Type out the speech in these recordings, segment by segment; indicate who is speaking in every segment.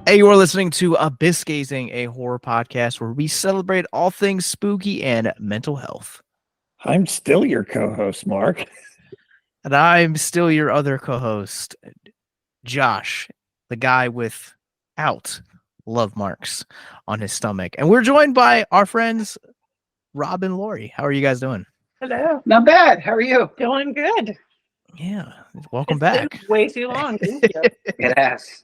Speaker 1: Hey, you are listening to Abyss Gazing, a horror podcast where we celebrate all things spooky and mental health.
Speaker 2: I'm still your co-host, Mark.
Speaker 1: And I'm still your other co-host, Josh, the guy without love marks on his stomach. And we're joined by our friends, Rob and Lori. How are you guys doing?
Speaker 3: Hello.
Speaker 4: Not bad. How are you?
Speaker 3: Doing good.
Speaker 1: Yeah, welcome
Speaker 3: It's
Speaker 1: back.
Speaker 3: been way too long. Thank you.
Speaker 4: It has.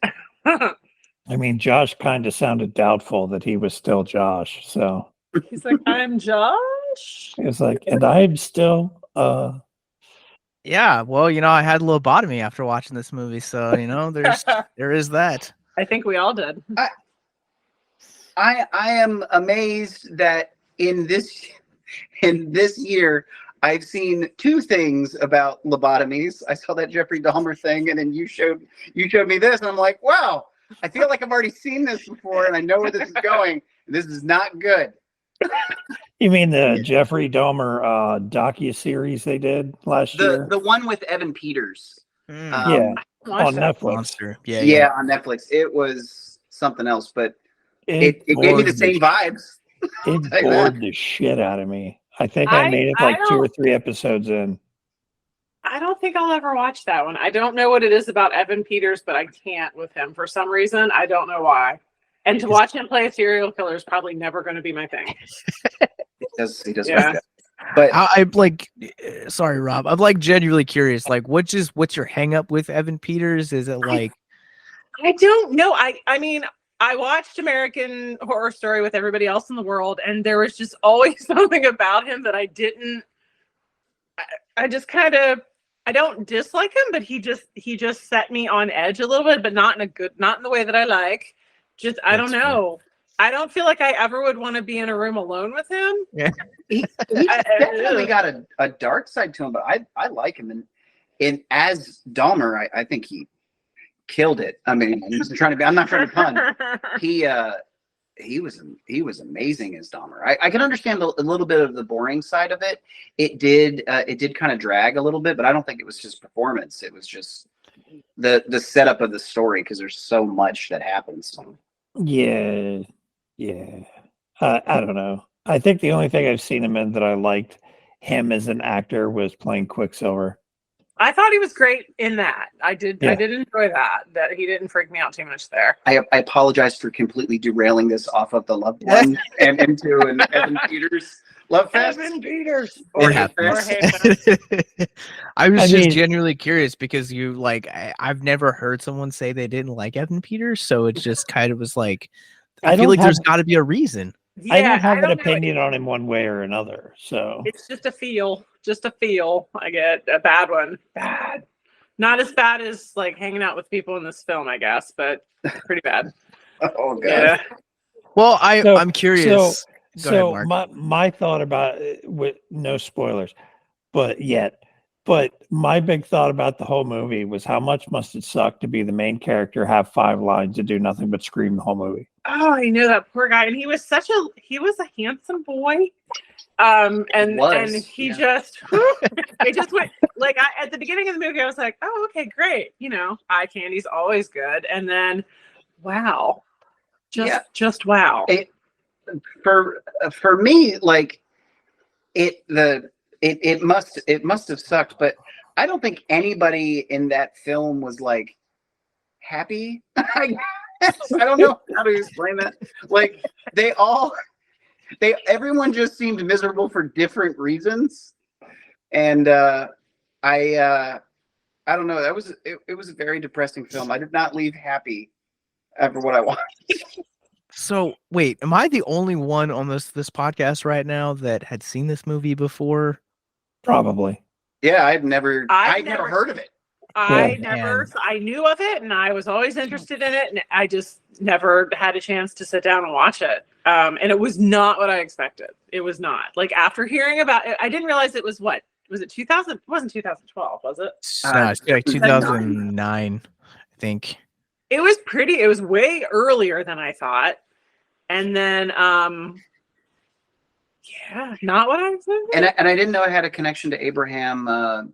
Speaker 2: I mean, Josh kind of sounded doubtful that he was still Josh. So
Speaker 3: He's like, I'm Josh.
Speaker 2: it was like, and I'm still,
Speaker 1: Yeah, well, I had a lobotomy after watching this movie, so there is that.
Speaker 3: I think we all did.
Speaker 4: I am amazed that in this year I've seen two things about lobotomies. I saw that Jeffrey Dahmer thing, and then you showed me this, and I'm like, wow, I feel like I've already seen this before, and I know where this is going. This is not good.
Speaker 2: you mean the Jeffrey Dahmer docu-series they did last year?
Speaker 4: The one with Evan Peters.
Speaker 2: Yeah, on Netflix.
Speaker 1: Monster.
Speaker 4: Yeah, on Netflix. It was something else, but it gave me the same vibes.
Speaker 2: It bored the shit out of me. I think I made it like 2 or 3 episodes in.
Speaker 3: I don't think I'll ever watch that one. I don't know what it is about Evan Peters, but I can't with him for some reason. I don't know why. And to watch him play a serial killer is probably never going to be my thing.
Speaker 4: He does.
Speaker 3: Yeah.
Speaker 4: But
Speaker 1: I'm like, sorry, Rob. I'm like genuinely curious. Like, what's your hang up with Evan Peters? Is it like?
Speaker 3: I don't know. I mean, I watched American Horror Story with everybody else in the world, and there was just always something about him that I didn't. I just kind of. I don't dislike him, but he just set me on edge a little bit, but not in the way that I like. Just I don't know. I don't feel like I ever would want to be in a room alone with him.
Speaker 1: Yeah,
Speaker 4: he definitely got a dark side to him, but I like him, and as Dahmer, I think he killed it. I mean, I'm not trying to pun. He was amazing as Dahmer. I can understand a little bit of the boring side of it. It did kind of drag a little bit, but I don't think it was his performance. It was just the setup of the story, because there's so much that happens.
Speaker 2: Yeah. I don't know. I think the only thing I've seen him in that I liked him as an actor was playing Quicksilver.
Speaker 3: I thought he was great in that. I did enjoy that he didn't freak me out too much there.
Speaker 4: I apologize for completely derailing this off of the loved one and into an Evan Peters love fest.
Speaker 3: Evan Peters.
Speaker 1: It happens. I was just genuinely curious because I've never heard someone say they didn't like Evan Peters, so it just kind of was like, I feel like there's got to be a reason.
Speaker 3: Yeah,
Speaker 2: I don't have an opinion on him one way or another, so
Speaker 3: it's just a feel. I get a bad one. Bad. Not as bad as like hanging out with people in this film, I guess, but pretty bad.
Speaker 4: Oh god.
Speaker 3: Yeah.
Speaker 1: Well, I'm curious.
Speaker 2: So
Speaker 1: ahead, Mark.
Speaker 2: my thought about it, with no spoilers, but my big thought about the whole movie was how much must it suck to be the main character, have 5 lines, and do nothing but scream the whole movie.
Speaker 3: Oh, I know that poor guy, and he was a handsome boy. And he just it just went like at the beginning of the movie I was like, oh, okay, great, eye candy's always good, and then wow, just wow.
Speaker 4: For me, like it must have sucked, but I don't think anybody in that film was like happy. I don't know how to explain that. Like everyone just seemed miserable for different reasons, and I don't know. It was a very depressing film. I did not leave happy after what I watched.
Speaker 1: So wait, am I the only one on this podcast right now that had seen this movie before?
Speaker 2: Probably.
Speaker 4: Yeah, I'd never heard of it.
Speaker 3: I knew of it, and I was always interested in it, and I just never had a chance to sit down and watch it. And it was not what I expected. It was not. Like, after hearing about it, I didn't realize it was what? Was it 2000? It wasn't 2012, was it?
Speaker 1: No, it's like 2009, I think.
Speaker 3: It was way earlier than I thought. And then, not what I was thinking.
Speaker 4: And I didn't know I had a connection to Abraham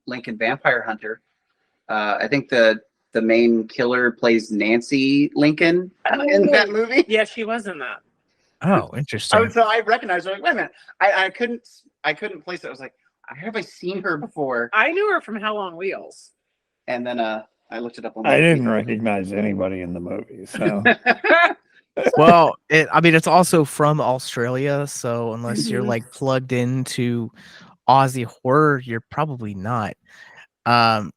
Speaker 4: Lincoln Vampire Hunter. I think the the main killer plays Nancy Lincoln in that movie.
Speaker 3: Yeah, she was in that.
Speaker 1: Oh, interesting.
Speaker 4: So I recognized her. Like, wait a minute, I couldn't place it. I was like, have I seen her before?
Speaker 3: I knew her from Hell on Wheels.
Speaker 4: And then I looked it up on.
Speaker 2: I didn't recognize anybody in the movie. So
Speaker 1: Well, it's also from Australia, so unless you're like plugged into Aussie horror, you're probably not.
Speaker 2: and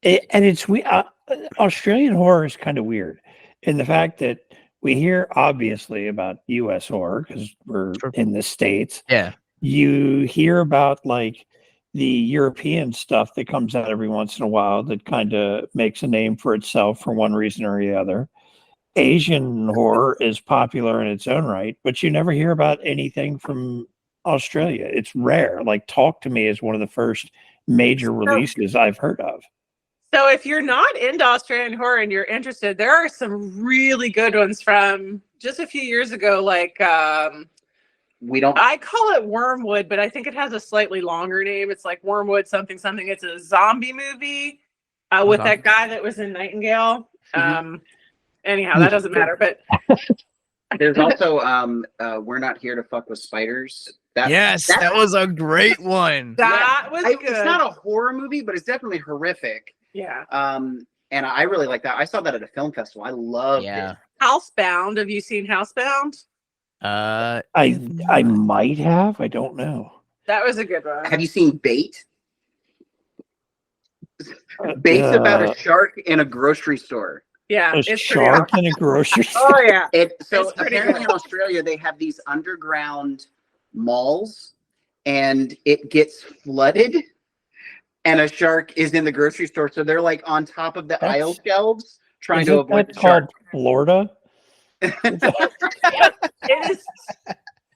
Speaker 2: it's Australian horror is kind of weird in the fact that we hear obviously about U.S. horror because we're in the States.
Speaker 1: Yeah,
Speaker 2: you hear about like the European stuff that comes out every once in a while that kind of makes a name for itself for one reason or the other. Asian horror is popular in its own right, but you never hear about anything from Australia. It's rare. Like Talk to Me is one of the first major releases I've heard of.
Speaker 3: So if you're not into Australian horror and you're interested, there are some really good ones from just a few years ago. Like I call it Wormwood, but I think it has a slightly longer name. It's like Wormwood something something. It's a zombie movie with that guy that was in Nightingale. Anyhow, that doesn't matter. But
Speaker 4: there's also We're Not Here to Fuck with Spiders.
Speaker 1: that was a great one.
Speaker 3: That was good.
Speaker 4: It's not a horror movie, but it's definitely horrific.
Speaker 3: Yeah.
Speaker 4: And I really like that. I saw that at a film festival. I loved it.
Speaker 3: Housebound. Have you seen Housebound?
Speaker 2: I might have. I don't know.
Speaker 3: That was a good one.
Speaker 4: Have you seen Bait? Bait's about a shark in a grocery store.
Speaker 3: Yeah,
Speaker 2: a shark in a grocery store.
Speaker 3: Oh yeah.
Speaker 4: So apparently in Australia they have these underground malls, and it gets flooded, and a shark is in the grocery store. So they're like on top of the aisle shelves trying to avoid the shark.
Speaker 2: Florida.
Speaker 3: It is.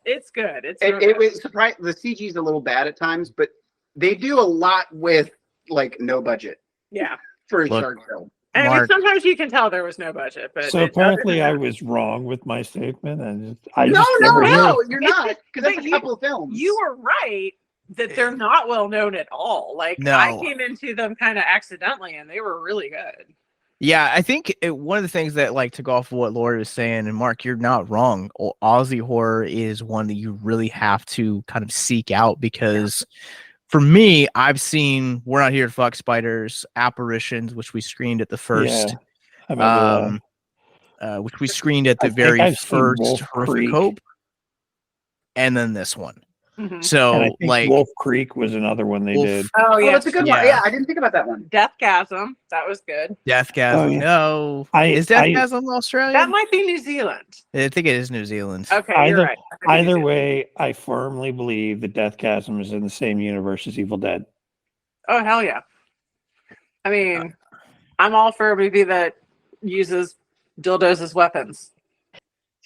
Speaker 3: It's good.
Speaker 4: It was surprised. The CG is a little bad at times, but they do a lot with like no budget.
Speaker 3: Yeah.
Speaker 4: For a shark film.
Speaker 3: And I mean, sometimes you can tell there was no budget, but
Speaker 2: so apparently I was wrong with my statement, and
Speaker 4: no, you're not, because that's a couple of films.
Speaker 3: You were right that they're not well known at all. Like I came into them kind of accidentally, and they were really good.
Speaker 1: Yeah, I think one of the things that like to go off of what Laura was saying, and Mark, you're not wrong. Aussie horror is one that you really have to kind of seek out because. For me, I've seen We're Not Here to Fuck Spiders, Apparitions, which we screened at the first, which we screened at the very first Horrific Hope, and then this one.
Speaker 2: Mm-hmm.
Speaker 1: So,
Speaker 2: and I think
Speaker 1: like
Speaker 2: Wolf Creek was another one they did.
Speaker 3: Oh yeah,
Speaker 4: that's a good one. Yeah, I didn't think about that one.
Speaker 3: Deathgasm, that was good.
Speaker 1: Deathgasm,
Speaker 2: oh, yeah.
Speaker 1: No, is Deathgasm Australia?
Speaker 3: That might be New Zealand.
Speaker 1: I think it is New Zealand.
Speaker 3: Okay, you're right.
Speaker 2: Either way, I firmly believe that Deathgasm is in the same universe as Evil Dead.
Speaker 3: Oh hell yeah! I mean, I'm all for a movie that uses dildos as weapons.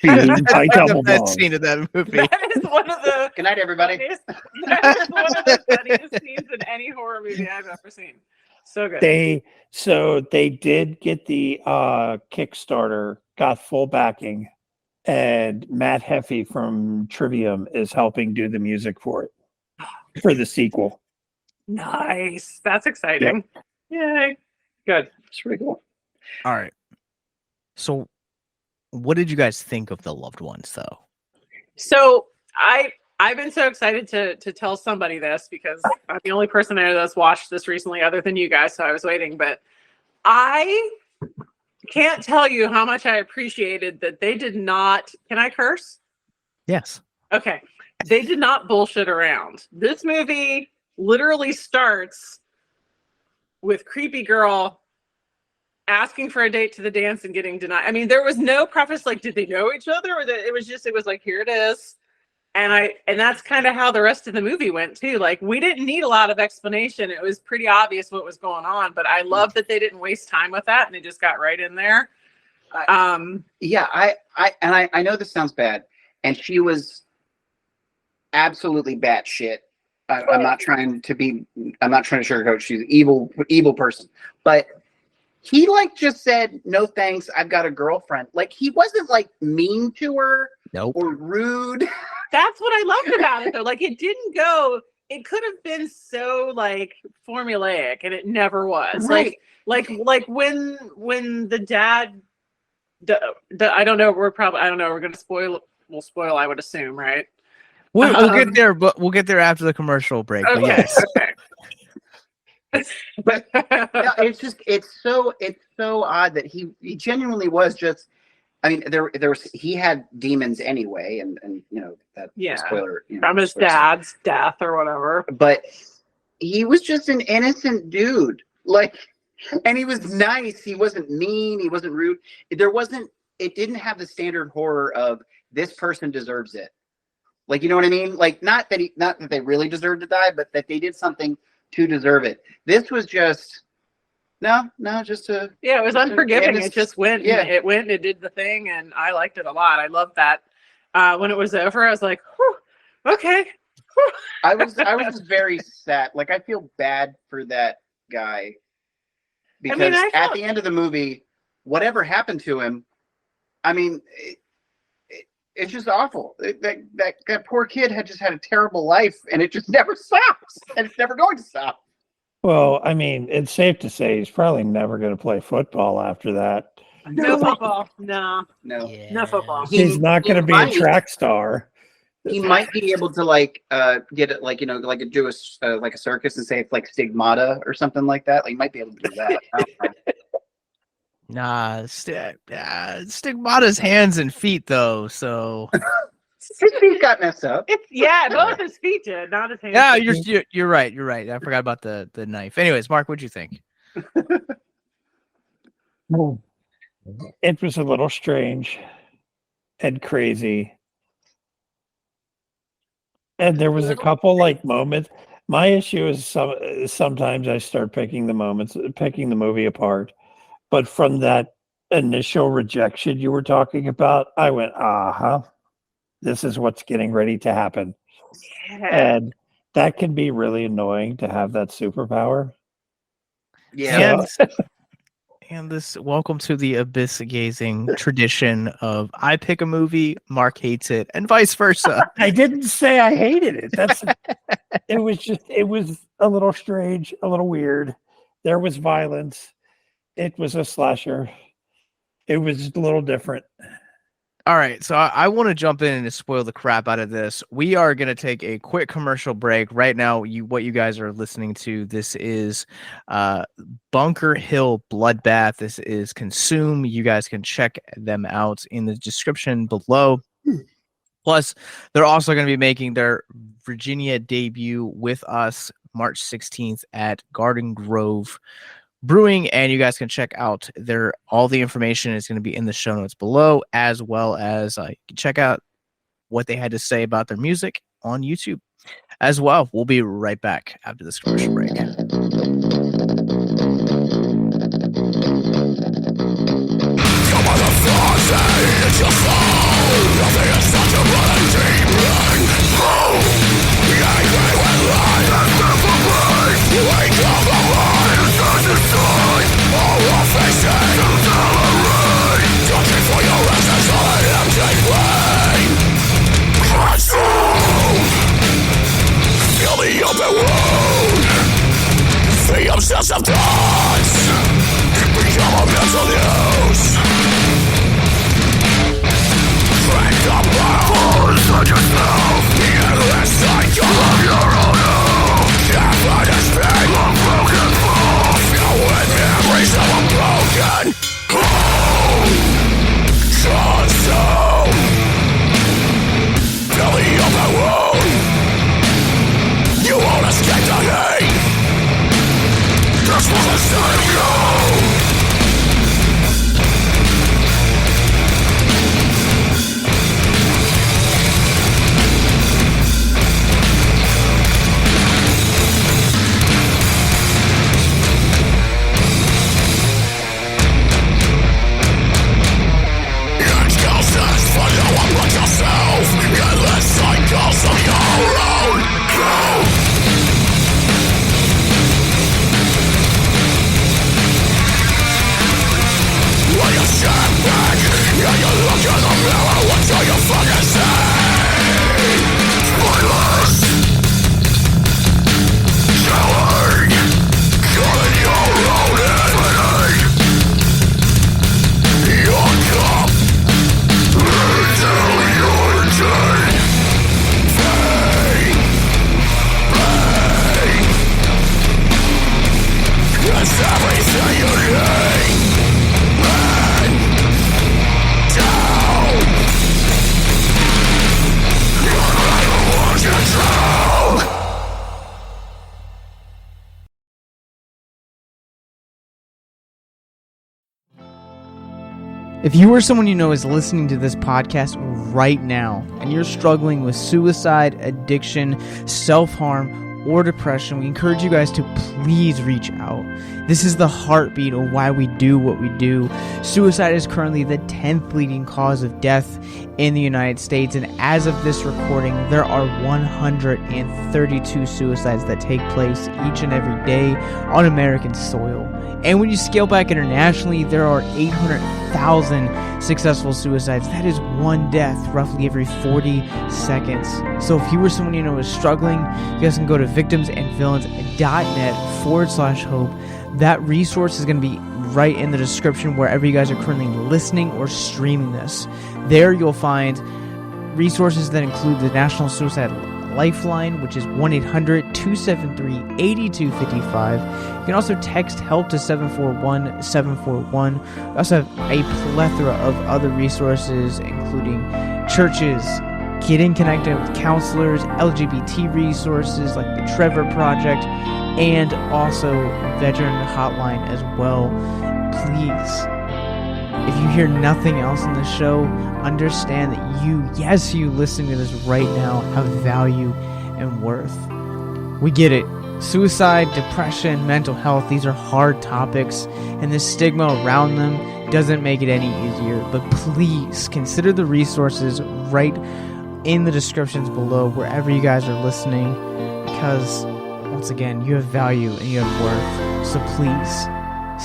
Speaker 1: The best scene of that movie.
Speaker 3: That is one of the.
Speaker 4: Good night, everybody.
Speaker 3: That is one of the funniest scenes in any horror movie I've ever seen. So good.
Speaker 2: They did get the Kickstarter, got full backing, and Matt Heffey from Trivium is helping do the music for it for the sequel.
Speaker 3: Nice. That's exciting. Yep. Yay. Good.
Speaker 4: It's pretty cool.
Speaker 1: All right. So, what did you guys think of The Loved Ones, though?
Speaker 3: So I've been so excited to tell somebody this because I'm the only person I know that's watched this recently other than you guys, so I was waiting. But I can't tell you how much I appreciated that they did not. Can I curse?
Speaker 1: Yes.
Speaker 3: Okay. They did not bullshit around. This movie literally starts with creepy girl asking for a date to the dance and getting denied. I mean, there was no preface like, did they know each other? Or that it was like, here it is. And that's kind of how the rest of the movie went too. Like, we didn't need a lot of explanation. It was pretty obvious what was going on, but I love that they didn't waste time with that and they just got right in there.
Speaker 4: Yeah, I know this sounds bad, and she was absolutely batshit. I'm not trying to sugarcoat. She's an evil person, but he like just said, no thanks, I've got a girlfriend. Like, he wasn't like mean to her or rude.
Speaker 3: That's what I loved about it though. Like, it didn't go, it could have been so like formulaic, and it never was.
Speaker 4: Right.
Speaker 3: Like when the dad, I don't know. We're gonna spoil. We'll spoil, I would assume, right?
Speaker 1: We'll get there, but we'll get there after the commercial break. But
Speaker 3: Okay,
Speaker 1: yes.
Speaker 4: But yeah, it's so odd that he genuinely was just. I mean, he had demons anyway, and you know that spoiler
Speaker 3: from his dad's death or whatever.
Speaker 4: But he was just an innocent dude, like, and he was nice. He wasn't mean. He wasn't rude. It didn't have the standard horror of this person deserves it. Like, you know what I mean? Like, not that they really deserved to die, but that they did something to deserve it. This was just. No, just a
Speaker 3: it was unforgiving. It just went.
Speaker 4: Yeah,
Speaker 3: it went and it did the thing, and I liked it a lot. I loved that. When it was over, I was like, whew, okay. Whew.
Speaker 4: I was just very sad. Like, I feel bad for that guy because at the end of the movie, whatever happened to him, I mean, it's just awful. That poor kid had just had a terrible life, and it just never stops, and it's never going to stop.
Speaker 2: Well, I mean, it's safe to say he's probably never going to play football after that.
Speaker 3: No football. No football.
Speaker 2: He's not going to be a track star.
Speaker 4: He might be able to get it, like, you know, like do a circus and say it's like Stigmata or something like that. Like, he might be able to do that.
Speaker 1: Nah, Stigmata's hands and feet though. So
Speaker 4: his feet got messed up.
Speaker 3: Both his feet did, not his hands.
Speaker 1: Yeah, you're right. You're right. I forgot about the knife. Anyways, Mark, what'd you think?
Speaker 2: It was a little strange and crazy. And there was a couple like moments. My issue is sometimes I start picking the movie apart. But from that initial rejection you were talking about, I went, this is what's getting ready to happen. Yeah. And that can be really annoying to have that superpower.
Speaker 4: Yeah.
Speaker 1: And this, welcome to the abyss gazing tradition of I pick a movie, Mark hates it, and vice versa.
Speaker 2: I didn't say I hated it. It was a little strange, a little weird. There was violence. It was a slasher. It was a little different.
Speaker 1: All right, so I want to jump in and spoil the crap out of this. We are going to take a quick commercial break right now. What you guys are listening to, this is Bunker-Hill-Bloodbath. This is Consume. You guys can check them out in the description below. Plus, they're also going to be making their Virginia debut with us March 16th at Garden Grove Brewing, and you guys can check out all the information is going to be in the show notes below, as well as check out what they had to say about their music on YouTube as well. We'll be right back after this commercial break.
Speaker 5: Feel the open wound. The obsessive thoughts become a mental use. Drink the power inside yourself. The endless cycle of your own hell. Can't find a space. A broken fall. Filled with memories of a broken home. Consume. Feel the open wound. You won't escape the hate. This was inside of you. It kills us for no one but yourself. Endless cycles of your own growth.
Speaker 1: If you or someone you know is listening to this podcast right now and you're struggling with suicide, addiction, self-harm, or depression, we encourage you guys to please reach out. This is the heartbeat of why we do what we do. Suicide is currently the 10th leading cause of death in the United States, and as of this recording, there are 132 suicides that take place each and every day on American soil. And when you scale back internationally, there are 800,000 successful suicides. That is one death roughly every 40 seconds. So if you or someone you know is struggling, you guys can go to victimsandvillains.net/hope. That resource is going to be right in the description wherever you guys are currently listening or streaming this. There you'll find resources that include the National Suicide Lifeline, which is 1-800-273-8255. You can also text HELP to 741-741. We also have a plethora of other resources, including churches, getting connected with counselors, LGBT resources like the Trevor Project, and also veteran hotline as well. Please, if you hear nothing else in this show, understand that you listening to this right now, have value and worth. We get it. Suicide, depression, mental health, these are hard topics, and the stigma around them doesn't make it any easier. But please consider the resources right in the descriptions below wherever you guys are listening, because once again, you have value and you have worth. So please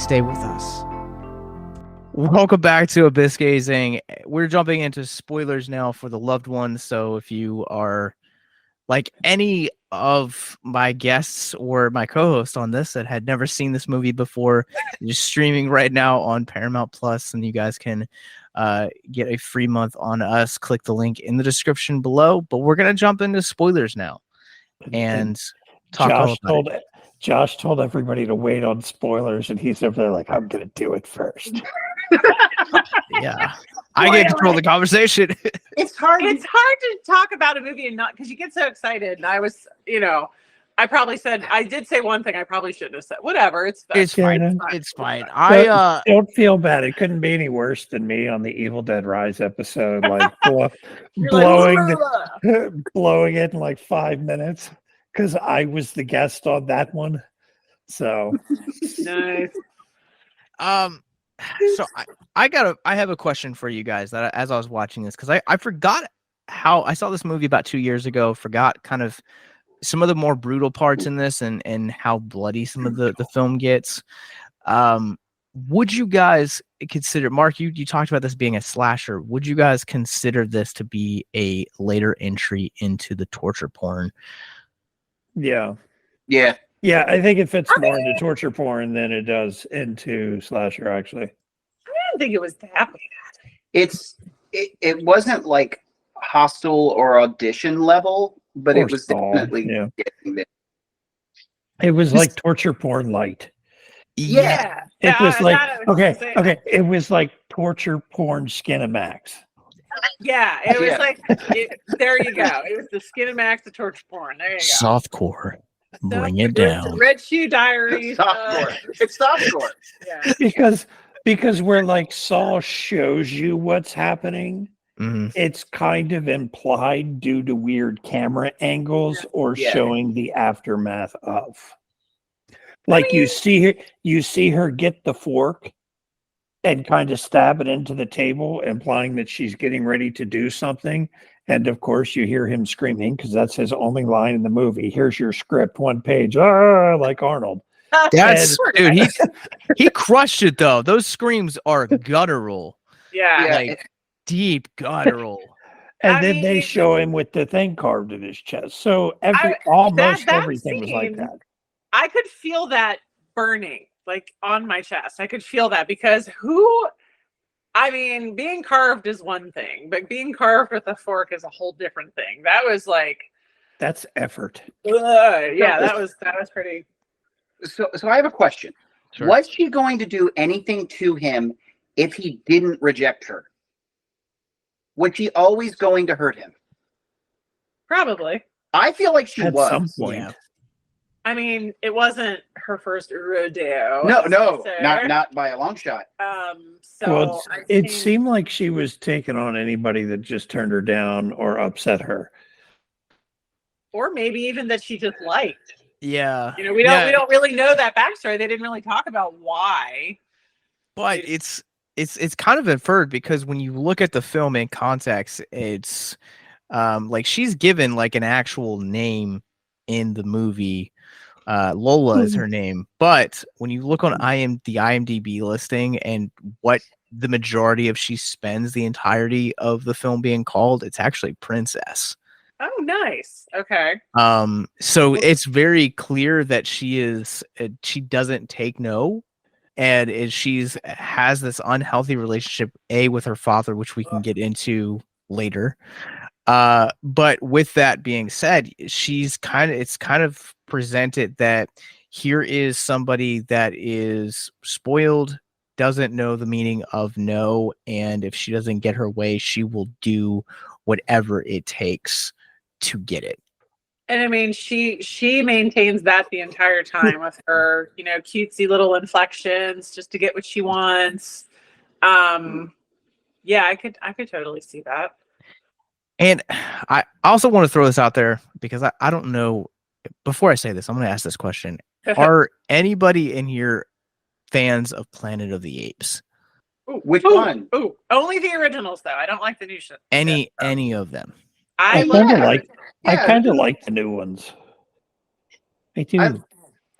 Speaker 1: stay with us. Welcome back to Abyss Gazing. We're jumping into spoilers now for The Loved Ones. So if you are like any of my guests or my co-host on this that had never seen this movie before, just streaming right now on Paramount-plus, and you guys can get a free month on us. Click the link in the description below. But we're going to jump into spoilers now and talk all about it.
Speaker 2: Josh told everybody to wait on spoilers, and he's over there like, I'm going to do it first.
Speaker 1: Yeah. I get to control the conversation.
Speaker 3: It's hard to talk about a movie and not, because you get so excited. And I was, I did say one thing I probably shouldn't have said. Whatever. It's fine.
Speaker 1: It's fine.
Speaker 2: Don't feel bad. It couldn't be any worse than me on the Evil Dead Rise episode, like blowing it in like 5 minutes, because I was the guest on that one. So
Speaker 3: nice.
Speaker 1: So I have a question for you guys that as I was watching this, because I forgot how I saw this movie about 2 years ago, forgot kind of some of the more brutal parts in this and how bloody some of the film gets. Would you guys consider, Mark, you talked about this being a slasher. Would you guys consider this to be a later entry into the torture porn?
Speaker 2: Yeah.
Speaker 4: Yeah.
Speaker 2: Yeah, I think it fits more into torture porn than it does into slasher, actually.
Speaker 3: I didn't think it was that bad.
Speaker 4: It wasn't like Hostel or Audition level, but it was definitely getting there.
Speaker 2: It was like torture porn light.
Speaker 4: Yeah.
Speaker 2: It was it was like torture porn Skinamax.
Speaker 3: Yeah, it was like, there you go. It was the Skinamax of torture porn. There you go.
Speaker 1: Softcore. Bring it down.
Speaker 3: Red Shoe Diaries.
Speaker 4: It's softcore.
Speaker 3: Yeah.
Speaker 2: Because where like Saw shows you what's happening, it's kind of implied due to weird camera angles or showing the aftermath of. Like you see her get the fork and kind of stab it into the table, implying that she's getting ready to do something. And of course, you hear him screaming because that's his only line in the movie. Here's your script, 1 page, like Arnold.
Speaker 1: Dude, he crushed it though. Those screams are guttural.
Speaker 3: Yeah,
Speaker 1: like deep guttural.
Speaker 2: And then they show him with the thing carved in his chest. So almost everything was like that.
Speaker 3: I could feel that burning, like on my chest. I could feel that because being carved is one thing, but being carved with a fork is a whole different thing. That was like,
Speaker 2: that's effort.
Speaker 3: That was pretty.
Speaker 4: So I have a question.
Speaker 1: Sure.
Speaker 4: Was she going to do anything to him if he didn't reject her? Was she always going to hurt him?
Speaker 3: Probably.
Speaker 4: I feel like she was.
Speaker 2: At some point.
Speaker 3: I mean, it wasn't her first rodeo.
Speaker 4: No,
Speaker 3: as
Speaker 4: no,
Speaker 3: they say.
Speaker 4: not by a long shot.
Speaker 3: So
Speaker 2: Well,
Speaker 3: I
Speaker 2: it
Speaker 3: think-
Speaker 2: seemed like she was taking on anybody that just turned her down or upset her.
Speaker 3: or maybe even that she just liked.
Speaker 1: Yeah.
Speaker 3: You know, we don't really know that backstory. They didn't really talk about why.
Speaker 1: But it's kind of inferred because when you look at the film in context, it's like she's given like an actual name in the movie. Lola is her name, but when you look on the IMDb listing and what the majority of she spends the entirety of the film being called, it's actually Princess.
Speaker 3: Oh, nice. Okay.
Speaker 1: So it's very clear that she doesn't take no, and has this unhealthy relationship with her father, which we can get into later. But with that being said, it's kind of presented that here is somebody that is spoiled, doesn't know the meaning of no, and if she doesn't get her way, she will do whatever it takes to get it.
Speaker 3: And I mean, she maintains that the entire time with her, you know, cutesy little inflections just to get what she wants. Yeah, I could totally see that.
Speaker 1: And I also want to throw this out there because I don't know. Before I say this, I'm going to ask this question: are anybody in here fans of Planet of the Apes?
Speaker 4: Which one?
Speaker 3: Ooh, only the originals though. I don't like the new shit.
Speaker 1: Any of them?
Speaker 2: I kind of like the new ones. Me too.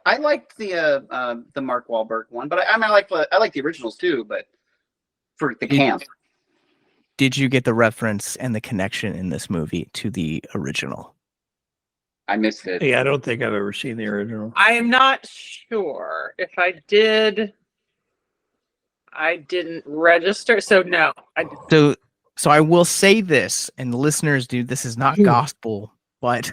Speaker 4: I liked the Mark Wahlberg one, but I like the originals too. But for the camp,
Speaker 1: did you get the reference and the connection in this movie to the original?
Speaker 4: I missed it.
Speaker 2: Yeah, I don't think I've ever seen the original.
Speaker 3: I am not sure. If I did, I didn't register. So no.
Speaker 1: So I will say this, and the listeners, dude, this is not gospel, but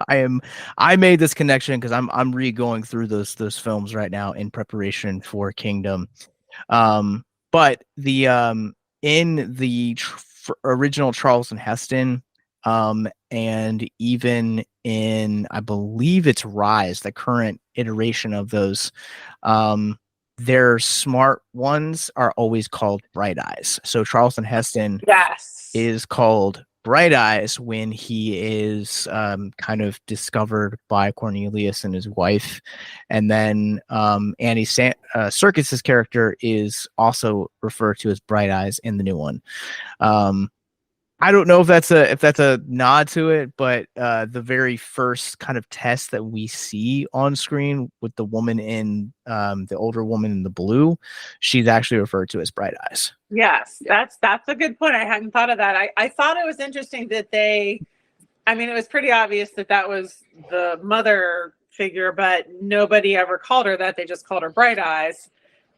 Speaker 1: I made this connection because I'm re-going through those films right now in preparation for Kingdom. But the in the original Charlton Heston, and even in, I believe it's Rise, the current iteration of those, their smart ones are always called Bright Eyes. So Charlton Heston is called Bright Eyes when he is kind of discovered by Cornelius and his wife, and then Andy Serkis's character is also referred to as Bright Eyes in the new one. I don't know if that's a nod to it, but the very first kind of test that we see on screen with the woman in the older woman in the blue, she's actually referred to as Bright Eyes.
Speaker 3: Yes, that's a good point. I hadn't thought of that. I thought it was interesting that it was pretty obvious that was the mother figure, but nobody ever called her that. They just called her Bright Eyes.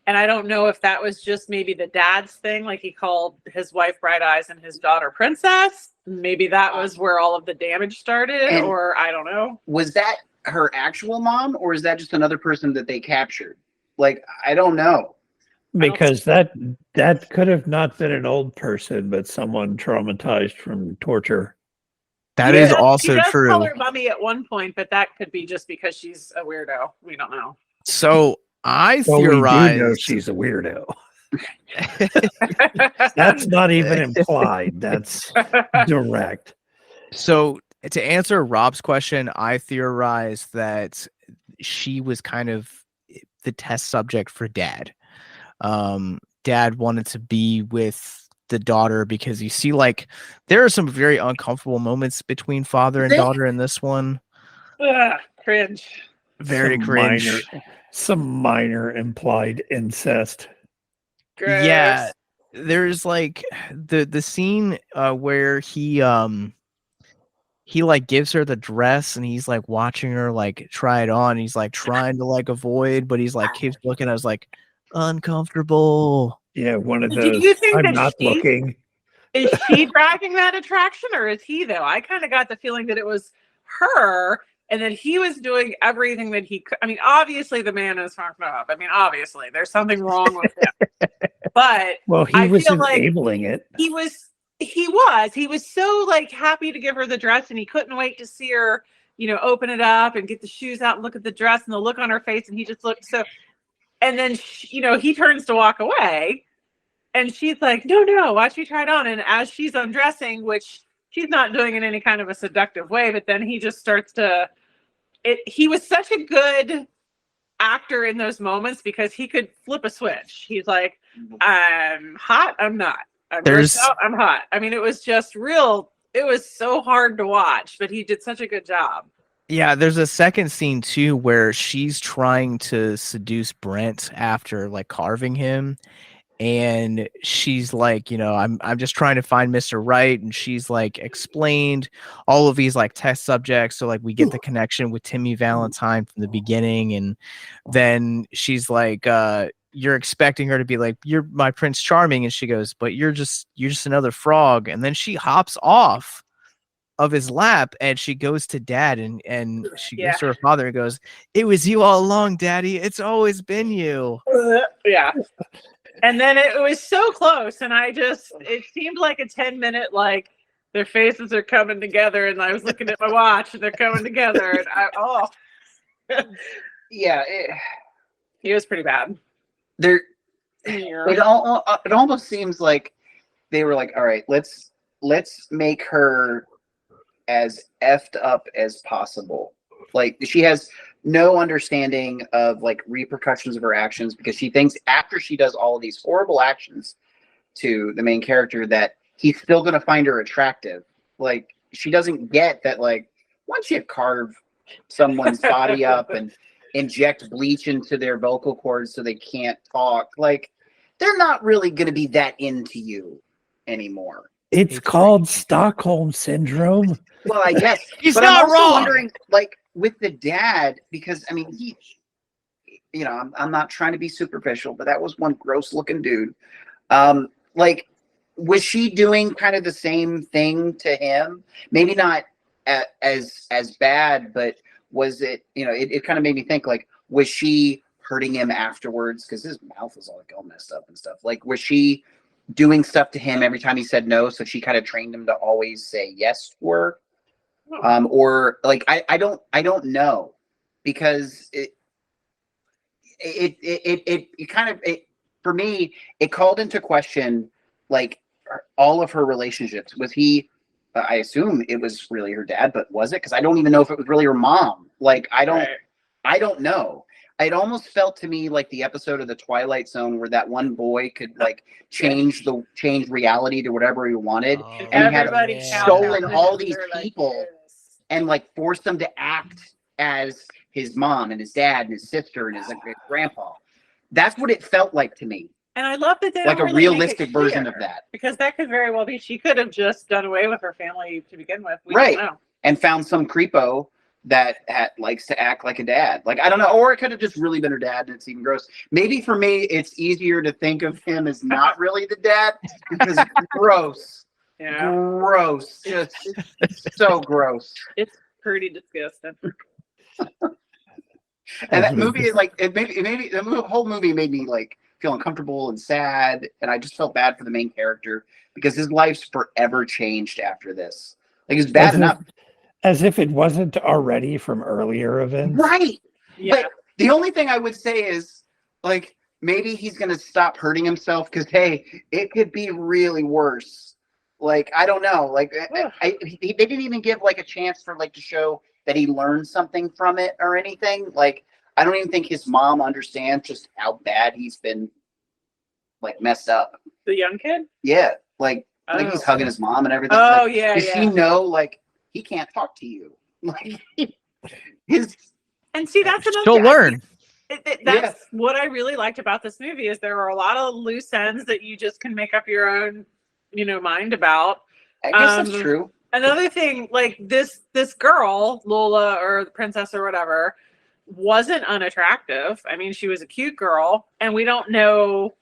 Speaker 3: And I don't know if that was just maybe the dad's thing, like he called his wife Bright Eyes and his daughter Princess. Maybe that was where all of the damage started, or I don't know.
Speaker 4: Was that her actual mom, or is that just another person that they captured? Like, I don't know.
Speaker 2: Because that could have not been an old person, but someone traumatized from torture.
Speaker 1: That is also
Speaker 3: she does
Speaker 1: true.
Speaker 3: Call her mummy at one point, but that could be just because she's a weirdo. We don't know.
Speaker 1: So I
Speaker 2: Well,
Speaker 1: theorized
Speaker 2: we do know she's a weirdo. That's not even implied. That's direct.
Speaker 1: So to answer Rob's question, I theorized that she was kind of the test subject for Dad. Dad wanted to be with the daughter because you see, like, there are some very uncomfortable moments between father and daughter in this one.
Speaker 3: Cringe.
Speaker 1: Very cringe.
Speaker 2: Some minor implied incest.
Speaker 3: Gross.
Speaker 1: Yeah, there's like the scene where he like gives her the dress and he's like watching her like try it on. He's like trying to like avoid, but he's like keeps looking. I was like, uncomfortable.
Speaker 2: Yeah, one of
Speaker 3: Do
Speaker 2: those.
Speaker 3: you think
Speaker 2: I'm
Speaker 3: that
Speaker 2: not looking.
Speaker 3: Is she dragging that attraction, or is he though? I kind of got the feeling that it was her. And that he was doing everything that he could. I mean, obviously the man is fucked up. I mean, obviously there's something wrong with him. But
Speaker 2: Well, he was enabling it.
Speaker 3: He was so like happy to give her the dress, and he couldn't wait to see her, open it up and get the shoes out and look at the dress and the look on her face. And he just looked so, and then, he turns to walk away and she's like, no, watch me try it on. And as she's undressing, which she's not doing in any kind of a seductive way, but then he just starts to, he was such a good actor in those moments because he could flip a switch. He's like, I'm hot, I'm not. I'm hot. I mean, it was just real. It was so hard to watch, but he did such a good job.
Speaker 1: Yeah, there's a second scene too where she's trying to seduce Brent after like carving him, and she's like, I'm just trying to find Mr. Right, and she's like explained all of these like test subjects, so like we get the connection with Timmy Valentine from the beginning, and then she's like, you're expecting her to be like, you're my Prince Charming, and she goes, but you're just another frog, and then she hops off of his lap and she goes to Dad, and she goes to her father and goes, it was you all along, Daddy, it's always been you.
Speaker 3: Yeah. And then it was so close, and it seemed like a 10-minute, like their faces are coming together, and I was looking at my watch and they're coming together, and
Speaker 4: yeah,
Speaker 3: he was pretty bad.
Speaker 4: It almost seems like they were like, all right, let's make her as effed up as possible. Like, she has no understanding of like repercussions of her actions, because she thinks after she does all of these horrible actions to the main character that he's still going to find her attractive. Like, she doesn't get that, like, once you carve someone's body up and inject bleach into their vocal cords so they can't talk, like, they're not really going to be that into you anymore.
Speaker 2: It's called Stockholm Syndrome.
Speaker 4: Well, I guess.
Speaker 1: He's
Speaker 4: but
Speaker 1: not
Speaker 4: I'm also
Speaker 1: wrong.
Speaker 4: wondering, like, with the dad, because, I mean, he, I'm not trying to be superficial, but that was one gross looking dude. Like, was she doing kind of the same thing to him? Maybe not as bad, but was it, it kind of made me think, like, was she hurting him afterwards? Because his mouth was all like all messed up and stuff. Like, was she doing stuff to him every time he said no, so she kind of trained him to always say yes to her? Or like, I don't know, because it kind of, for me, it called into question like all of her relationships. Was he, I assume it was really her dad, but was it? Because I don't even know if it was really her mom. Like, I don't know. It almost felt to me like the episode of The Twilight Zone where that one boy could like change reality to whatever he wanted, and he had stolen all these people and like forced them to act as his mom and his dad and his sister and his grandpa. That's what it felt like to me.
Speaker 3: And I love that they
Speaker 4: like
Speaker 3: don't
Speaker 4: a
Speaker 3: really
Speaker 4: realistic version of that,
Speaker 3: because that could very well be, she could have just done away with her family to begin with. We
Speaker 4: right?
Speaker 3: Don't know.
Speaker 4: And found some creepo that likes to act like a dad. Like, I don't know, or it could have just really been her dad, and it's even gross. Maybe for me, it's easier to think of him as not really the dad, because gross.
Speaker 3: Yeah.
Speaker 4: Gross. Just so gross.
Speaker 3: It's pretty disgusting.
Speaker 4: And that movie is like, the whole movie made me like feel uncomfortable and sad, and I just felt bad for the main character because his life's forever changed after this. Like, it's bad enough.
Speaker 2: As if it wasn't already from earlier events.
Speaker 4: Right.
Speaker 3: Yeah.
Speaker 4: But the only thing I would say is, like, maybe he's going to stop hurting himself, because, hey, it could be really worse. Like, I don't know. Like, they didn't even give, like, a chance for, like, to show that he learned something from it or anything. Like, I don't even think his mom understands just how bad he's been, like, messed up.
Speaker 3: The young kid?
Speaker 4: Yeah. Like, he's hugging his mom and everything.
Speaker 3: Oh,
Speaker 4: like,
Speaker 3: yeah,
Speaker 4: does she know, like, he can't talk to you? Like,
Speaker 3: and see, that's another.
Speaker 1: She'll learn.
Speaker 3: That's what I really liked about this movie, is there are a lot of loose ends that you just can make up your own, mind about.
Speaker 4: I guess that's true.
Speaker 3: Another thing, like this girl, Lola, or the princess or whatever, wasn't unattractive. I mean, she was a cute girl, and we don't know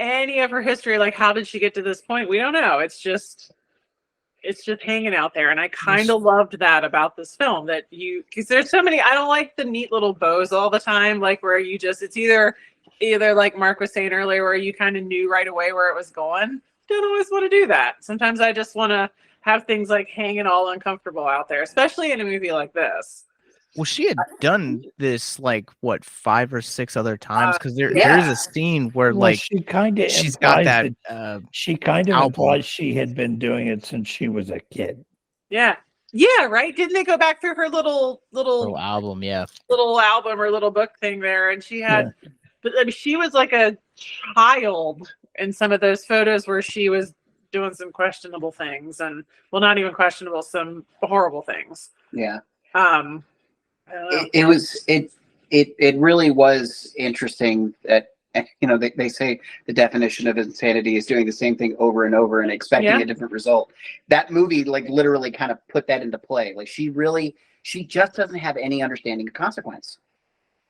Speaker 3: any of her history. Like, how did she get to this point? We don't know. It's just hanging out there. And I kind of loved that about this film, that because there's so many, I don't like the neat little bows all the time, like where it's either like Mark was saying earlier, where you kind of knew right away where it was going. Don't always want to do that. Sometimes I just want to have things like hanging all uncomfortable out there, especially in a movie like this.
Speaker 1: Well, she had done this like what 5 or 6 other times because there
Speaker 4: yeah.
Speaker 1: is a scene where
Speaker 2: Well,
Speaker 1: like
Speaker 2: she kind of
Speaker 1: she's got
Speaker 2: implies
Speaker 1: that
Speaker 2: she kind of
Speaker 1: album.
Speaker 2: implies she had been doing it since she was a kid.
Speaker 3: Yeah, right. Didn't they go back through her little
Speaker 1: album? Yeah,
Speaker 3: little album or little book thing there, and she had, but I mean, she was like a child in some of those photos where she was doing some questionable things, and well, not even questionable, some horrible things.
Speaker 4: Yeah.
Speaker 3: It
Speaker 4: really was interesting that, you know, they say the definition of insanity is doing the same thing over and over and expecting a different result. That movie like literally kind of put that into play. Like she just doesn't have any understanding of consequence.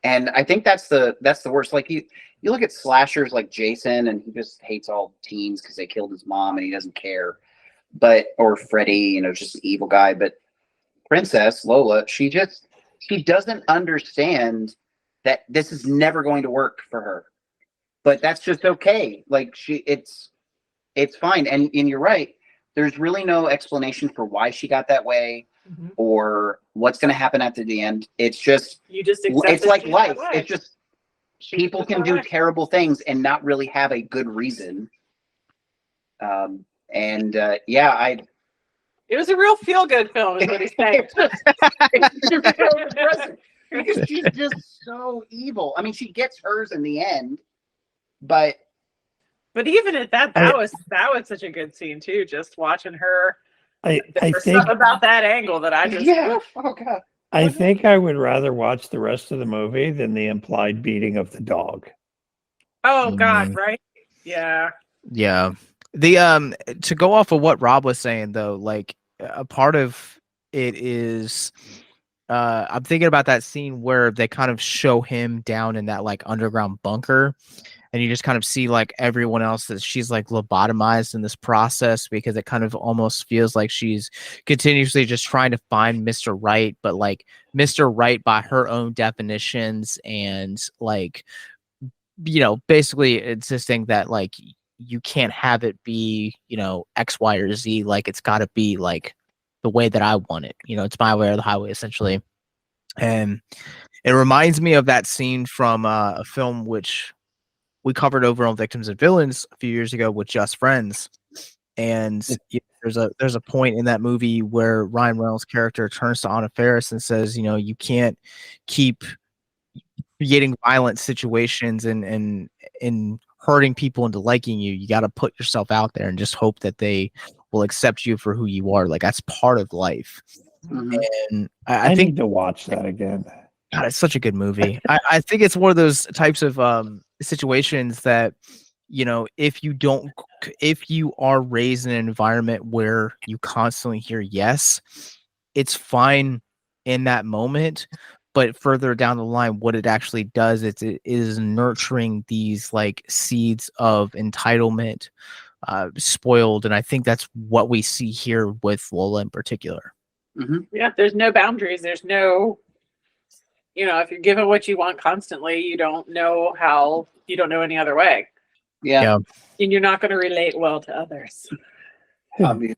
Speaker 4: And I think that's the worst. Like you look at slashers like Jason, and he just hates all teens because they killed his mom and he doesn't care. Or Freddy, you know, just an evil guy. But Princess Lola, she doesn't understand that this is never going to work for her. But that's just okay. Like it's fine. And you're right. There's really no explanation for why she got that way or what's going to happen after the end. It's just, it's like life. It's just, people can do terrible things and not really have a good reason.
Speaker 3: It was a real feel-good film, is what he's saying.
Speaker 4: Because she's just so evil. I mean, she gets hers in the end, but
Speaker 3: even at that was such a good scene too. Just watching her.
Speaker 2: I think
Speaker 3: something about that angle that I just
Speaker 4: oh god.
Speaker 2: I think I would rather watch the rest of the movie than the implied beating of the dog.
Speaker 3: Oh God, right? Yeah.
Speaker 1: Yeah. The to go off of what Rob was saying though, like a part of it is I'm thinking about that scene where they kind of show him down in that like underground bunker, and you just kind of see like everyone else that she's like lobotomized in this process, because it kind of almost feels like she's continuously just trying to find Mr. Right, but like Mr. Right by her own definitions, and like, you know, basically insisting that like you can't have it be, you know, X, Y, or Z. Like it's got to be like the way that I want it. You know, it's my way or the highway, essentially. And it reminds me of that scene from a film which we covered over on Victims and Villains a few years ago with Just Friends. And there's a point in that movie where Ryan Reynolds' character turns to Anna Faris and says, you know, you can't keep creating violent situations and hurting people into liking you. You got to put yourself out there and just hope that they will accept you for who you are. Like that's part of life. And I think
Speaker 2: need to watch that again.
Speaker 1: God, it's such a good movie. I think it's one of those types of situations that, you know, if you are raised in an environment where you constantly hear yes, it's fine in that moment. But further down the line, what it actually does is it is nurturing these like seeds of entitlement, spoiled. And I think that's what we see here with Lola in particular.
Speaker 3: Yeah, there's no boundaries. There's no, you know, if you're given what you want constantly, you don't know any other way.
Speaker 4: Yeah.
Speaker 3: And you're not going to relate well to others.
Speaker 4: Obviously.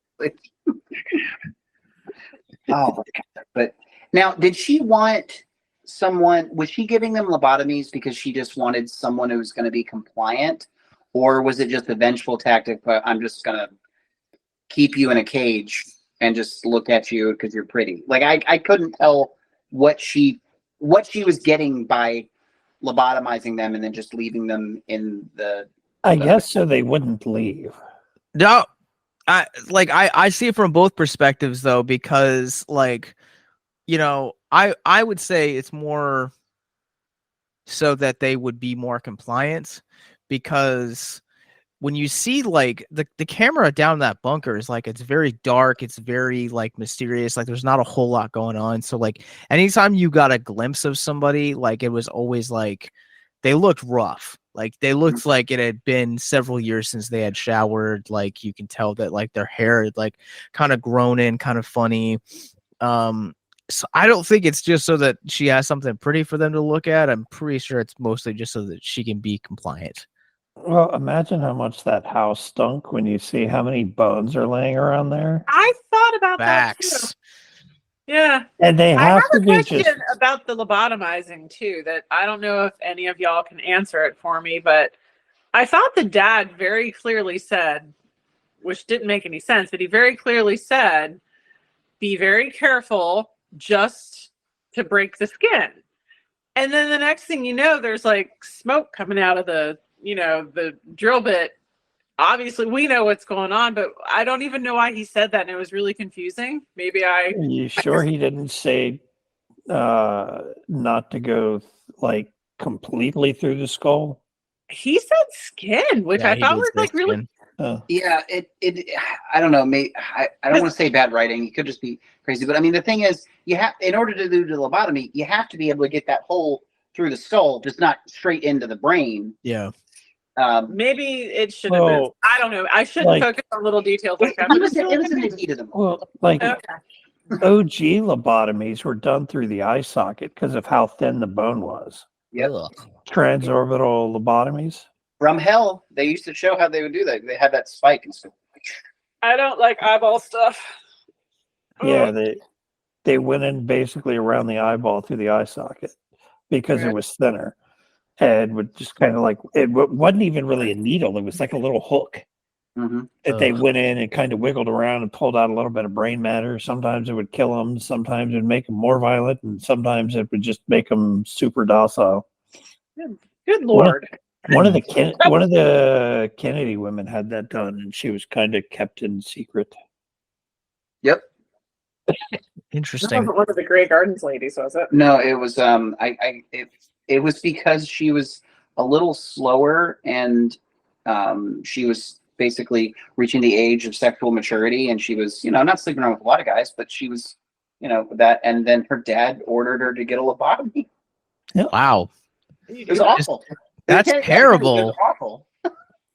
Speaker 4: Oh my God. But now, did she want someone, was she giving them lobotomies because she just wanted someone who was going to be compliant? Or was it just a vengeful tactic, but I'm just going to keep you in a cage and just look at you because you're pretty? Like, I couldn't tell what she was getting by lobotomizing them and then just leaving them in the...
Speaker 2: I guess so they wouldn't leave.
Speaker 1: No, I see it from both perspectives though, because like, you know, I would say it's more so that they would be more compliant, because when you see like the camera down in that bunker is like, it's very dark, it's very like mysterious, like there's not a whole lot going on. So like anytime you got a glimpse of somebody, like it was always like they looked rough. Like they looked like it had been several years since they had showered. Like you can tell that like their hair had like kind of grown in, kind of funny. So I don't think it's just so that she has something pretty for them to look at. I'm pretty sure it's mostly just so that she can be compliant.
Speaker 2: Well, imagine how much that house stunk when you see how many bones are laying around there.
Speaker 3: I thought about that too.
Speaker 1: Facts.
Speaker 3: Yeah.
Speaker 2: And they
Speaker 3: I
Speaker 2: have
Speaker 3: have
Speaker 2: to
Speaker 3: a
Speaker 2: be
Speaker 3: question
Speaker 2: just
Speaker 3: about the lobotomizing too, that I don't know if any of y'all can answer it for me, but I thought the dad very clearly said, which didn't make any sense, but he very clearly said, be very careful just to break the skin. And then the next thing you know, there's like smoke coming out of the drill bit. Obviously, we know what's going on, but I don't even know why he said that, and it was really confusing.
Speaker 2: you sure he didn't say not to go like completely through the skull?
Speaker 3: He said skin, which
Speaker 1: Yeah,
Speaker 3: I
Speaker 1: he
Speaker 3: thought
Speaker 1: did
Speaker 3: was
Speaker 1: say
Speaker 3: like really.
Speaker 1: skin.
Speaker 4: Yeah, it I don't know, I don't want to say bad writing. It could just be crazy. But I mean, the thing is, you have, in order to do the lobotomy, you have to be able to get that hole through the skull, just not straight into the brain.
Speaker 1: Yeah.
Speaker 3: Maybe it should have been.
Speaker 2: Well,
Speaker 3: I don't know. I shouldn't
Speaker 2: like-
Speaker 3: focus on little details like that.
Speaker 4: It
Speaker 3: But
Speaker 4: was in the heat of the moment.
Speaker 2: Well, like
Speaker 3: okay.
Speaker 2: OG lobotomies were done through the eye socket because of how thin the bone was.
Speaker 4: Yep.
Speaker 1: Ugh.
Speaker 2: Transorbital lobotomies.
Speaker 4: From hell, they used to show how they would do that. They had that spike and stuff.
Speaker 3: I don't like eyeball stuff.
Speaker 2: Yeah, they went in basically around the eyeball through the eye socket because it was thinner. And would just kind of like, it wasn't even really a needle. It was like a little hook
Speaker 4: Mm-hmm.
Speaker 2: that they went in and kind of wiggled around and pulled out a little bit of brain matter. Sometimes it would kill them. Sometimes it would make them more violent. And sometimes it would just make them super docile.
Speaker 3: Good Lord.
Speaker 2: One of the Kennedy women had that done, and she was kind of kept in secret.
Speaker 4: Yep.
Speaker 3: That
Speaker 1: Interesting.
Speaker 3: wasn't one of the Grey Gardens ladies, was it?
Speaker 4: No, it was it was because she was a little slower, and she was basically reaching the age of sexual maturity, and she was, not sleeping around with a lot of guys, but she was, that, and then her dad ordered her to get a lobotomy.
Speaker 1: Wow.
Speaker 4: It was awful.
Speaker 1: That's
Speaker 4: It was
Speaker 1: terrible.
Speaker 4: awful.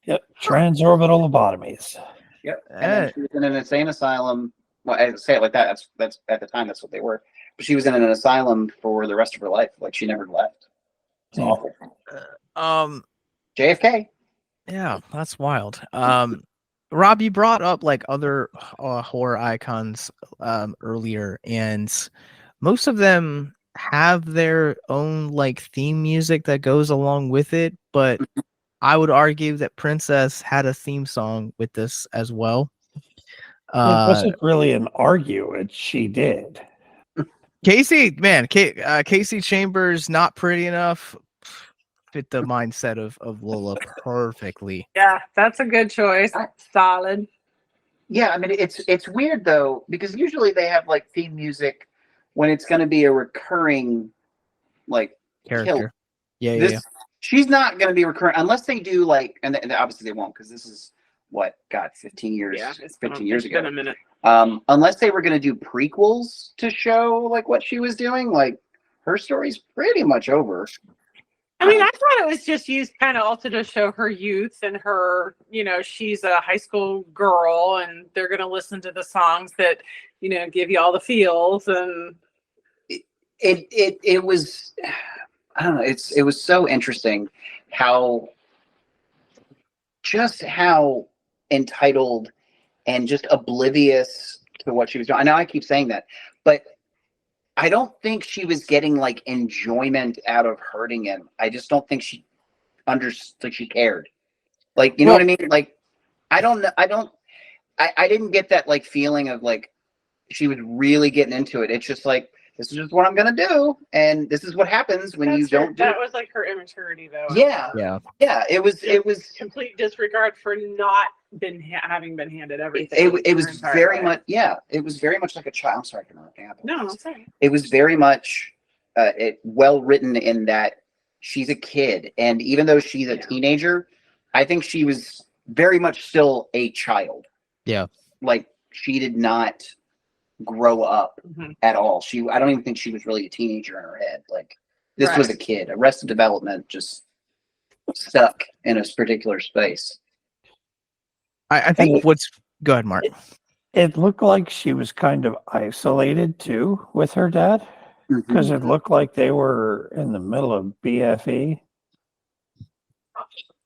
Speaker 2: Yep, transorbital lobotomies.
Speaker 4: Yep. And then she was in an insane asylum. Well, I say it like that. That's at the time, that's what they were. But she was in an asylum for the rest of her life. Like, she never left. It's awful. JFK.
Speaker 1: Yeah, that's wild. Rob, you brought up like other horror icons earlier, and most of them have their own like theme music that goes along with it, but I would argue that Princess had a theme song with this as well.
Speaker 2: It wasn't really an argument. She did.
Speaker 1: Casey, man, Casey Chambers, Not Pretty Enough, fit the mindset of Lola perfectly.
Speaker 3: Yeah, that's a good choice. Solid.
Speaker 4: Yeah, I mean, it's weird though, because usually they have like theme music when it's going to be a recurring like
Speaker 1: Character.
Speaker 4: kill.
Speaker 1: Yeah.
Speaker 4: She's not going to be recurring unless they do like, and obviously they won't, because this is what, God, 15 years,
Speaker 3: Yeah,
Speaker 4: 15 years ago.
Speaker 3: Been a minute.
Speaker 4: Unless they were going to do prequels to show like what she was doing, like her story's pretty much over.
Speaker 3: I mean, I thought it was just used kind of also to show her youth and her, she's a high school girl, and they're going to listen to the songs that, give you all the feels. And
Speaker 4: it was, I don't know, it was so interesting how entitled and just oblivious to what she was doing. I know I keep saying that, but I don't think she was getting like enjoyment out of hurting him. I just don't think she understood, like she cared. Like, you know what I mean? Like, I didn't get that like feeling of like she was really getting into it. It's just like, this is just what I'm gonna do, and this is what happens when you don't do it.
Speaker 3: That was like her immaturity, though.
Speaker 4: Yeah. It was
Speaker 3: complete disregard for not having been handed everything.
Speaker 4: It was very much, it was very much like a child. I'm sorry for interrupting.
Speaker 3: No, I'm sorry.
Speaker 4: It was very much well written in that she's a kid, and even though she's a teenager, I think she was very much still a child.
Speaker 1: Yeah,
Speaker 4: like she did not grow up at all. I don't even think she was really a teenager in her head. Like, this was a kid. Arrested Development, just stuck in a particular space.
Speaker 1: I think go ahead, Mark.
Speaker 2: It looked like she was kind of isolated too with her dad, because it looked like they were in the middle of BFE.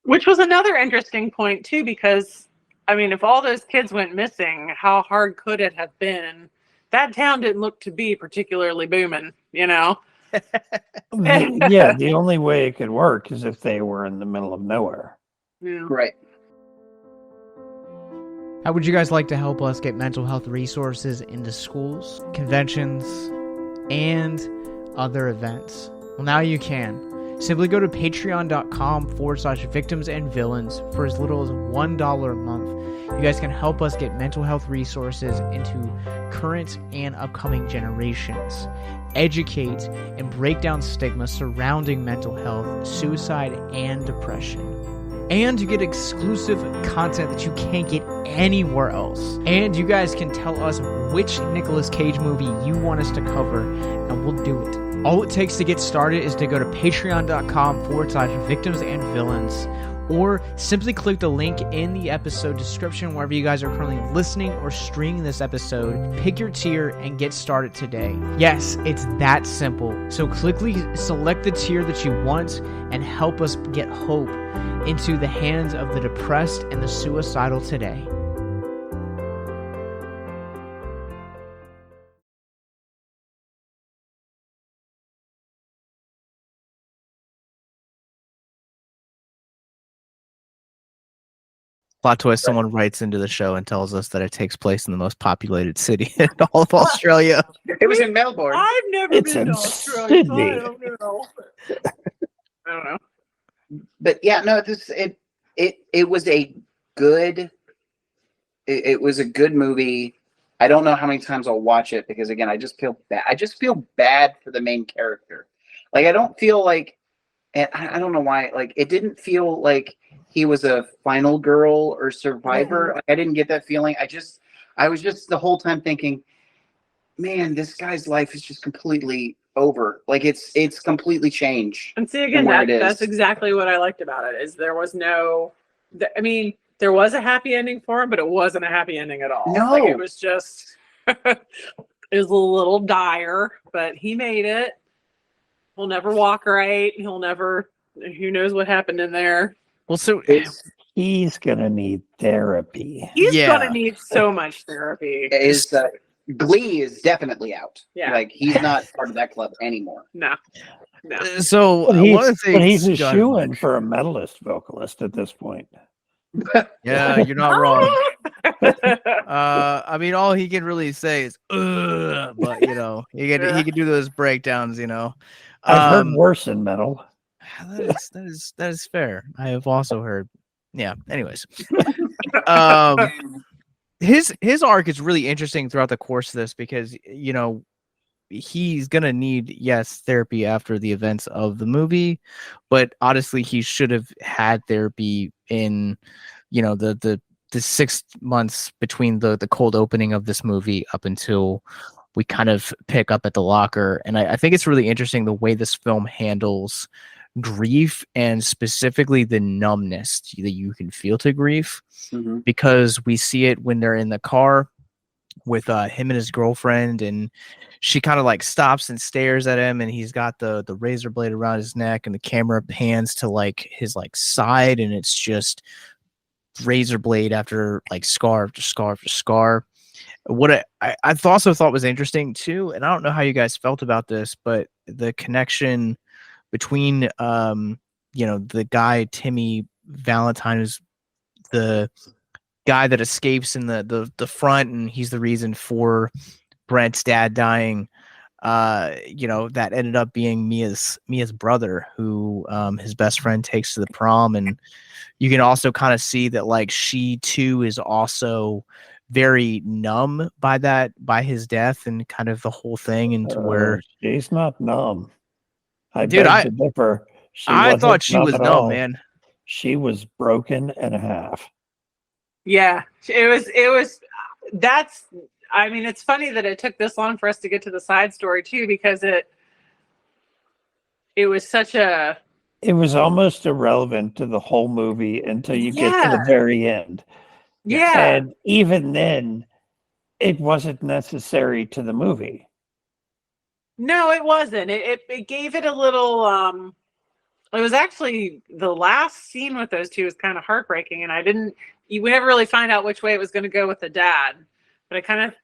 Speaker 3: Which was another interesting point too, because I mean, if all those kids went missing, how hard could it have been? That town didn't look to be particularly booming, you know?
Speaker 2: Yeah, the only way it could work is if they were in the middle of nowhere.
Speaker 3: Yeah.
Speaker 4: Right.
Speaker 1: How would you guys like to help us get mental health resources into schools, conventions, and other events? Well, now you can. Simply go to patreon.com/victims and villains for as little as $1 a month. You guys can help us get mental health resources into current and upcoming generations, educate and break down stigma surrounding mental health, suicide, and depression. And you get exclusive content that you can't get anywhere else. And you guys can tell us which Nicolas Cage movie you want us to cover, and we'll do it. All it takes to get started is to go to patreon.com/victims and villains, or simply click the link in the episode description wherever you guys are currently listening or streaming this episode. Pick your tier and get started today. Yes, it's that simple. So quickly select the tier that you want and help us get hope into the hands of the depressed and the suicidal today. Plot twist, someone writes into the show and tells us that it takes place in the most populated city in all of Australia.
Speaker 4: It was in Melbourne.
Speaker 3: I've never
Speaker 2: It's
Speaker 3: been
Speaker 2: in
Speaker 3: to Australia, so I
Speaker 2: Sydney.
Speaker 3: don't know. I don't know.
Speaker 4: But yeah, no, it was a good it was a good movie. I don't know how many times I'll watch it because again, I just feel bad for the main character. Like I don't feel like, and I don't know why, like it didn't feel like he was a final girl or survivor. Like, I didn't get that feeling. I was just the whole time thinking, man, this guy's life is just completely over. Like it's completely changed.
Speaker 3: And see, again,
Speaker 4: where it is.
Speaker 3: that's exactly what I liked about it, is there was no, I mean, there was a happy ending for him, but it wasn't a happy ending at all.
Speaker 4: No.
Speaker 3: Like, it was just, it was a little dire, but he made it. He'll never walk right. He'll never, who knows what happened in there.
Speaker 1: Well, so
Speaker 2: He's gonna need therapy.
Speaker 3: He's
Speaker 1: Yeah.
Speaker 3: going to need so much therapy.
Speaker 4: Glee is definitely out.
Speaker 3: Yeah.
Speaker 4: Like he's not part of that club anymore.
Speaker 3: No.
Speaker 1: so
Speaker 2: But
Speaker 1: one of the
Speaker 2: but he's a
Speaker 1: things,
Speaker 2: shoo-in for a medalist vocalist at this point.
Speaker 1: yeah, you're not wrong. I mean, all he can really say is, ugh, but you know, he can do those breakdowns, you know.
Speaker 2: I've heard worse in metal.
Speaker 1: That is fair. I have also heard. Yeah. Anyways, his arc is really interesting throughout the course of this because you know he's gonna need therapy after the events of the movie, but honestly he should have had therapy in the 6 months between the cold opening of this movie up until we kind of pick up at the locker. And I think it's really interesting the way this film handles grief and specifically the numbness that you can feel to grief, because we see it when they're in the car with him and his girlfriend, and she kind of like stops and stares at him, and he's got the razor blade around his neck, and the camera pans to like his like side, and it's just razor blade after like scar after scar after scar. What I also thought was interesting too, and I don't know how you guys felt about this, but the connection between the guy Timmy Valentine, who's the guy that escapes in the front, and he's the reason for Brent's dad dying, that ended up being Mia's brother, who his best friend takes to the prom. And you can also kind of see that like she too is also very numb by his death and kind of the whole thing, and to where
Speaker 2: She's not numb. I
Speaker 1: thought she was numb, man.
Speaker 2: She was broken in half.
Speaker 3: Yeah, it was I mean, it's funny that it took this long for us to get to the side story too, because it was such a,
Speaker 2: it was almost irrelevant to the whole movie until you get to the very end.
Speaker 3: yeah.
Speaker 2: And even then, it wasn't necessary to the movie.
Speaker 3: No, it wasn't. It gave it a it was actually the last scene with those two was kind of heartbreaking, and we never really find out which way it was going to go with the dad. But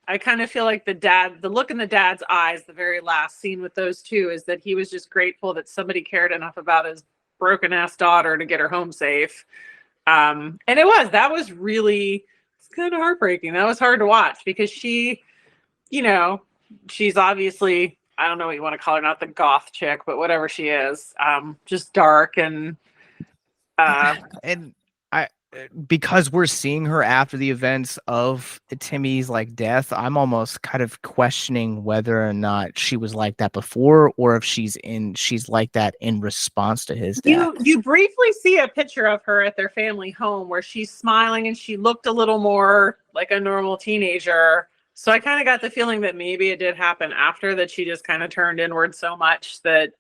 Speaker 3: I kind of feel like the look in the dad's eyes, the very last scene with those two, is that he was just grateful that somebody cared enough about his broken ass daughter to get her home safe. And that was really, it's kind of heartbreaking. That was hard to watch because she, she's obviously, I don't know what you want to call her, not the goth chick, but whatever she is, just dark and
Speaker 1: because we're seeing her after the events of Timmy's like death, I'm almost kind of questioning whether or not she was like that before, or if she's like that in response to his death.
Speaker 3: You briefly see a picture of her at their family home where she's smiling and she looked a little more like a normal teenager. So I kind of got the feeling that maybe it did happen after, that she just kind of turned inward so much that,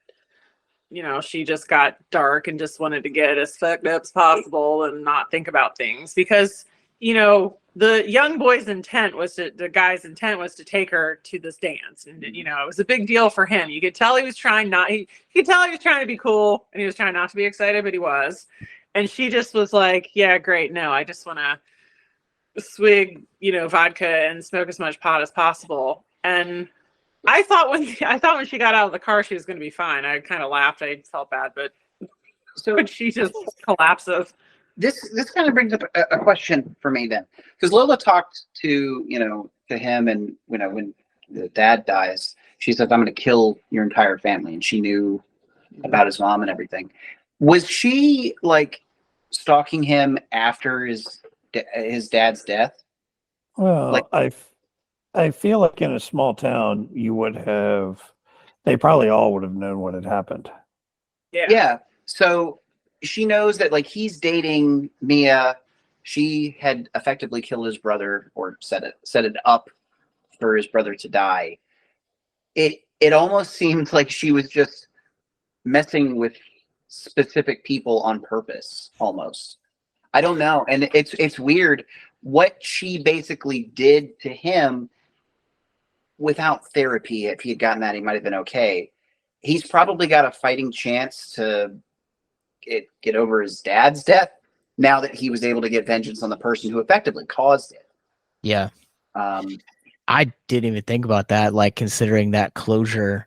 Speaker 3: she just got dark and just wanted to get as fucked up as possible and not think about things. Because, the young boy's intent was the guy's intent was to take her to this dance. And, it was a big deal for him. You could tell he was trying to be cool and he was trying not to be excited, but he was. And she just was like, yeah, great. No, I just want to swig, vodka and smoke as much pot as possible. And I thought when she got out of the car, she was going to be fine. I kind of laughed. I felt bad, but she just collapses.
Speaker 4: This kind of brings up a question for me then, because Lola talked to him, and when the dad dies, she says, "I'm going to kill your entire family," and she knew about his mom and everything. Was she like stalking him after his dad's death?
Speaker 2: Well, I feel like in a small town, they probably all would have known what had happened.
Speaker 4: Yeah. So she knows that like he's dating Mia. She had effectively killed his brother, or set it up for his brother to die. It almost seems like she was just messing with specific people on purpose, almost. I don't know. And it's weird what she basically did to him. Without therapy, if he had gotten that, he might have been okay. He's probably got a fighting chance to get over his dad's death now that he was able to get vengeance on the person who effectively caused it.
Speaker 1: Yeah. I didn't even think about that, like considering that closure,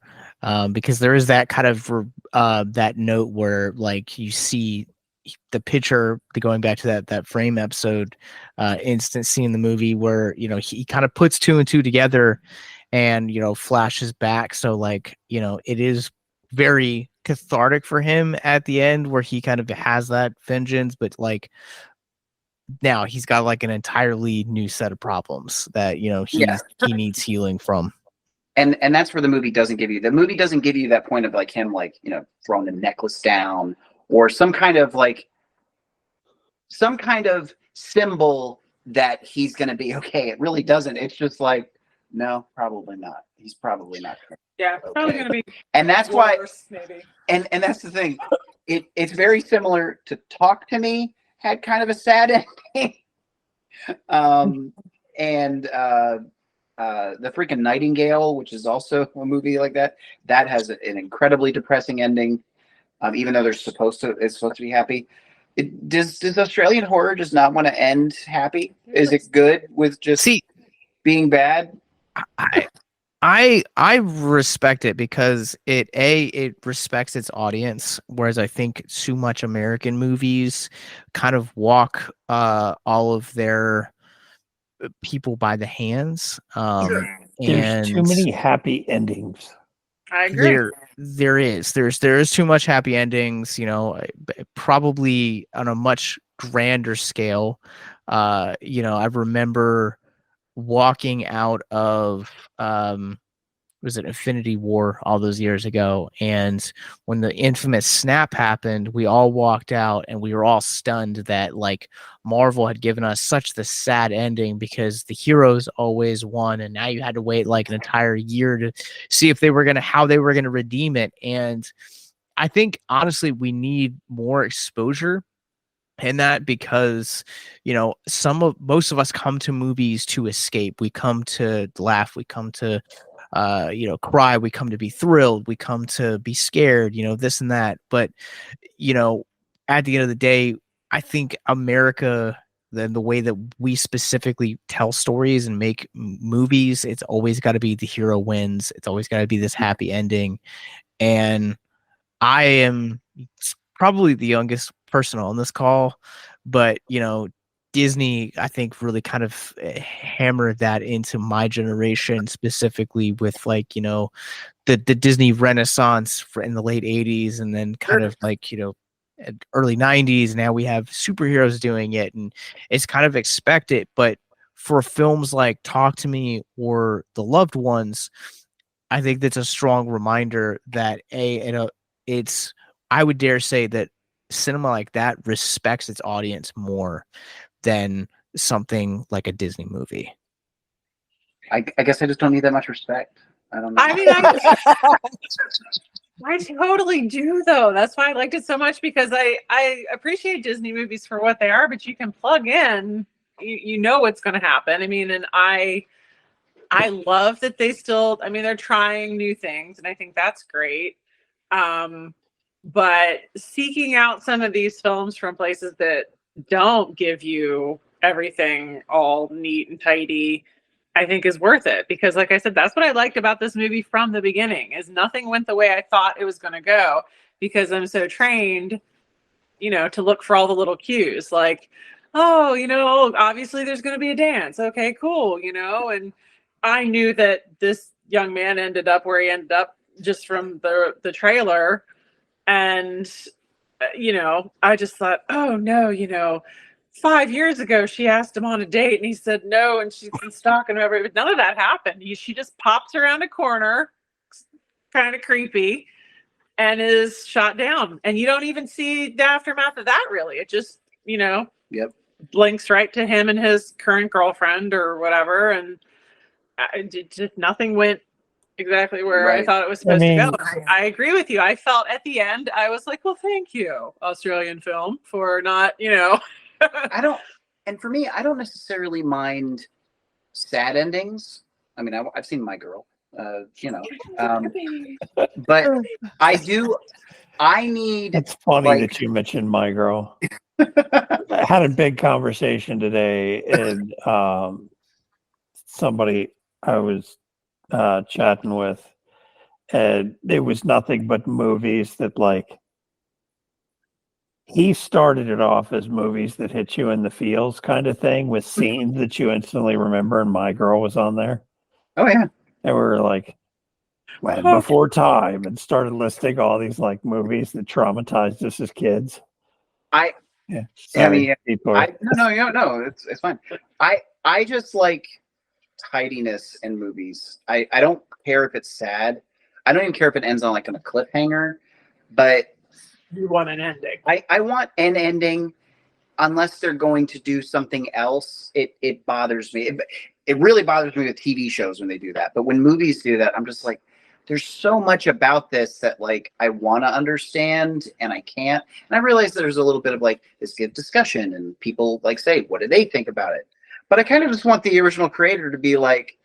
Speaker 1: because there is that kind of that note where like you see the picture, going back to that frame episode, instant scene in the movie where he kind of puts two and two together and flashes back. So like it is very cathartic for him at the end, where he kind of has that vengeance, but like now he's got like an entirely new set of problems that he needs healing from.
Speaker 4: And that's where the movie doesn't give you. The movie doesn't give you that point of like him like throwing the necklace down, or some kind of symbol that he's going to be okay. It really doesn't. It's just like, no, probably not. He's probably not.
Speaker 3: Yeah, probably going to be.
Speaker 4: And that's
Speaker 3: worse,
Speaker 4: why.
Speaker 3: Maybe.
Speaker 4: And that's the thing. It's very similar to Talk to Me. Had kind of a sad ending. And the freaking Nightingale, which is also a movie like that has an incredibly depressing ending. Even though it's supposed to be happy. Does Australian horror just not want to end happy? Is it good with just being bad?
Speaker 1: I respect it because it respects its audience, whereas I think too much American movies kind of walk all of their people by the hands.
Speaker 2: There's too many happy endings.
Speaker 3: I agree.
Speaker 1: There is too much happy endings, probably on a much grander scale. I remember walking out of was it Infinity War all those years ago, and when the infamous snap happened, we all walked out and we were all stunned that like Marvel had given us such the sad ending, because the heroes always won, and now you had to wait like an entire year to see if how they were gonna redeem it. And I think honestly we need more exposure in that, because most of us come to movies to escape. We come to laugh, we come to cry. We come to be thrilled. We come to be scared, this and that. But, at the end of the day, I think America, the way that we specifically tell stories and make movies, it's always got to be the hero wins. It's always got to be this happy ending. And I am probably the youngest person on this call, but Disney, I think, really kind of hammered that into my generation, specifically with the Disney Renaissance in the late 80s, and then kind of early 90s. Now we have superheroes doing it, and it's kind of expected. But for films like Talk to Me or The Loved Ones, I think that's a strong reminder that I would dare say that cinema like that respects its audience more than something like a Disney movie.
Speaker 4: I guess I just don't need that much respect. I don't know.
Speaker 3: I mean, I totally do, though. That's why I liked it so much, because I appreciate Disney movies for what they are, but you can plug in, you know what's going to happen. I mean, and I love that they still, they're trying new things, and I think that's great. But seeking out some of these films from places that don't give you everything all neat and tidy, I think is worth it. Because like I said, that's what I liked about this movie from the beginning, is nothing went the way I thought it was going to go, because I'm so trained, to look for all the little cues, like, oh, obviously there's going to be a dance. Okay, cool. And I knew that this young man ended up where he ended up just from the trailer. And I just thought, oh no, 5 years ago she asked him on a date and he said no, and she's been stalking him over. But none of that happened. She just pops around a corner, kind of creepy, and is shot down. And you don't even see the aftermath of that, really. It just,
Speaker 4: Yep.
Speaker 3: links right to him and his current girlfriend or whatever, and just nothing went exactly where I thought it was supposed to go. I agree with you. I felt at the end, I was like, well, thank you, Australian film, for not,
Speaker 4: and for me, I don't necessarily mind sad endings. I've seen My Girl, but I need.
Speaker 2: It's funny that you mentioned My Girl. I had a big conversation today, and somebody I was chatting with, and it was nothing but movies that, like, he started it off as movies that hit you in the feels kind of thing, with scenes that you instantly remember, and My Girl was on there.
Speaker 4: Oh yeah.
Speaker 2: And we were like, When Before Time, and started listing all these like movies that traumatized us as kids.
Speaker 4: No, it's fine. I just like tidiness in movies. I don't care if it's sad. I don't even care if it ends on a cliffhanger, but
Speaker 3: you want an ending.
Speaker 4: I want an ending, unless they're going to do something else. It bothers me. It really bothers me with TV shows when they do that. But when movies do that, I'm just like, there's so much about this that I want to understand and I can't. And I realize there's a little bit of this good discussion and people say, what do they think about it? But I kind of just want the original creator to be like,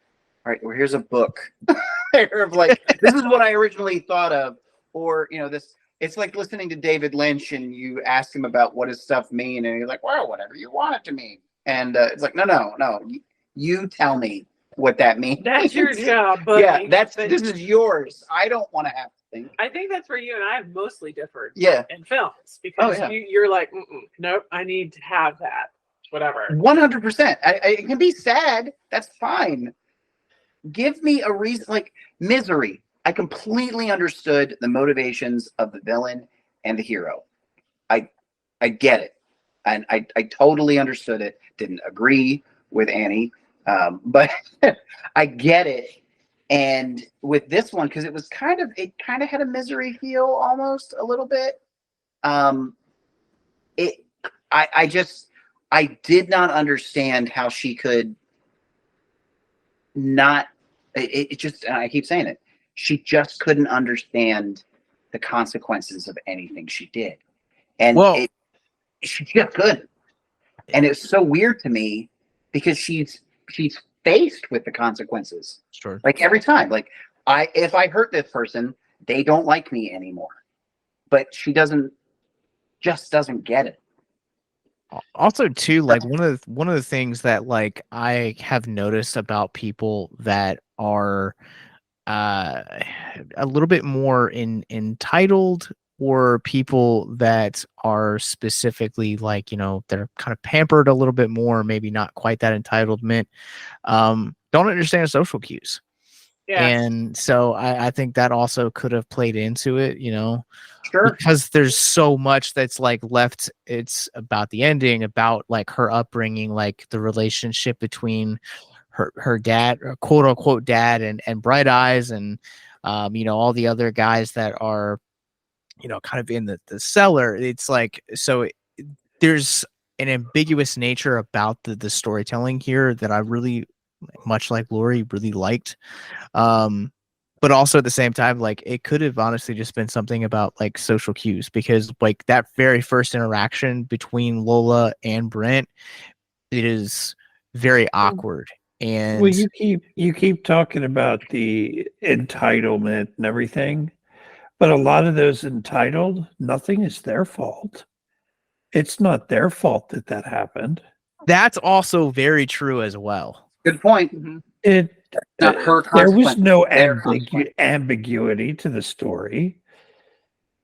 Speaker 4: all right, well, here's a book. Of this is what I originally thought of. Or, this, it's like listening to David Lynch and you ask him about what his stuff mean. And he's like, well, whatever you want it to mean. And it's like, no. You tell me what that means.
Speaker 3: That's your job, buddy.
Speaker 4: Yeah, this is yours. I don't want to have to think.
Speaker 3: I think that's where you and I have mostly differed.
Speaker 4: Yeah.
Speaker 3: In films, because you're like, nope, I need to have that. Whatever.
Speaker 4: 100%. It can be sad. That's fine. Give me a reason. Like Misery. I completely understood the motivations of the villain and the hero. I get it. And I totally understood it. Didn't agree with Annie. But I get it. And with this one, because it kind of had a Misery feel almost a little bit. I did not understand how she could not. It just, and I keep saying it, she just couldn't understand the consequences of anything she did, and she just couldn't. And it's so weird to me because she's faced with the consequences.
Speaker 1: Sure.
Speaker 4: Like every time, like if I hurt this person, they don't like me anymore. But she doesn't get it.
Speaker 1: Also, too, like one of the things that like I have noticed about people that are a little bit more entitled, or people that are specifically like, they're kind of pampered a little bit more, maybe not quite that entitlement, don't understand social cues.
Speaker 3: Yeah.
Speaker 1: And so I think that also could have played into it,
Speaker 4: Sure.
Speaker 1: because there's so much that's like left. It's about the ending, about like her upbringing, like the relationship between her dad, or quote unquote dad, and Bright Eyes, and all the other guys that are kind of in the cellar. It's like, so there's an ambiguous nature about the storytelling here that I really, much like Lori, really liked. But also at the same time, like it could have honestly just been something about like social cues, because like that very first interaction between Lola and Brent, it is very awkward. And
Speaker 2: Well, you keep talking about the entitlement and everything, but a lot of those entitled, nothing is their fault. It's not their fault that happened.
Speaker 1: that's also very true as well.
Speaker 4: Good point.
Speaker 2: It
Speaker 4: Not her
Speaker 2: there was
Speaker 4: consequence,
Speaker 2: no
Speaker 4: their consequence.
Speaker 2: ambiguity to the story.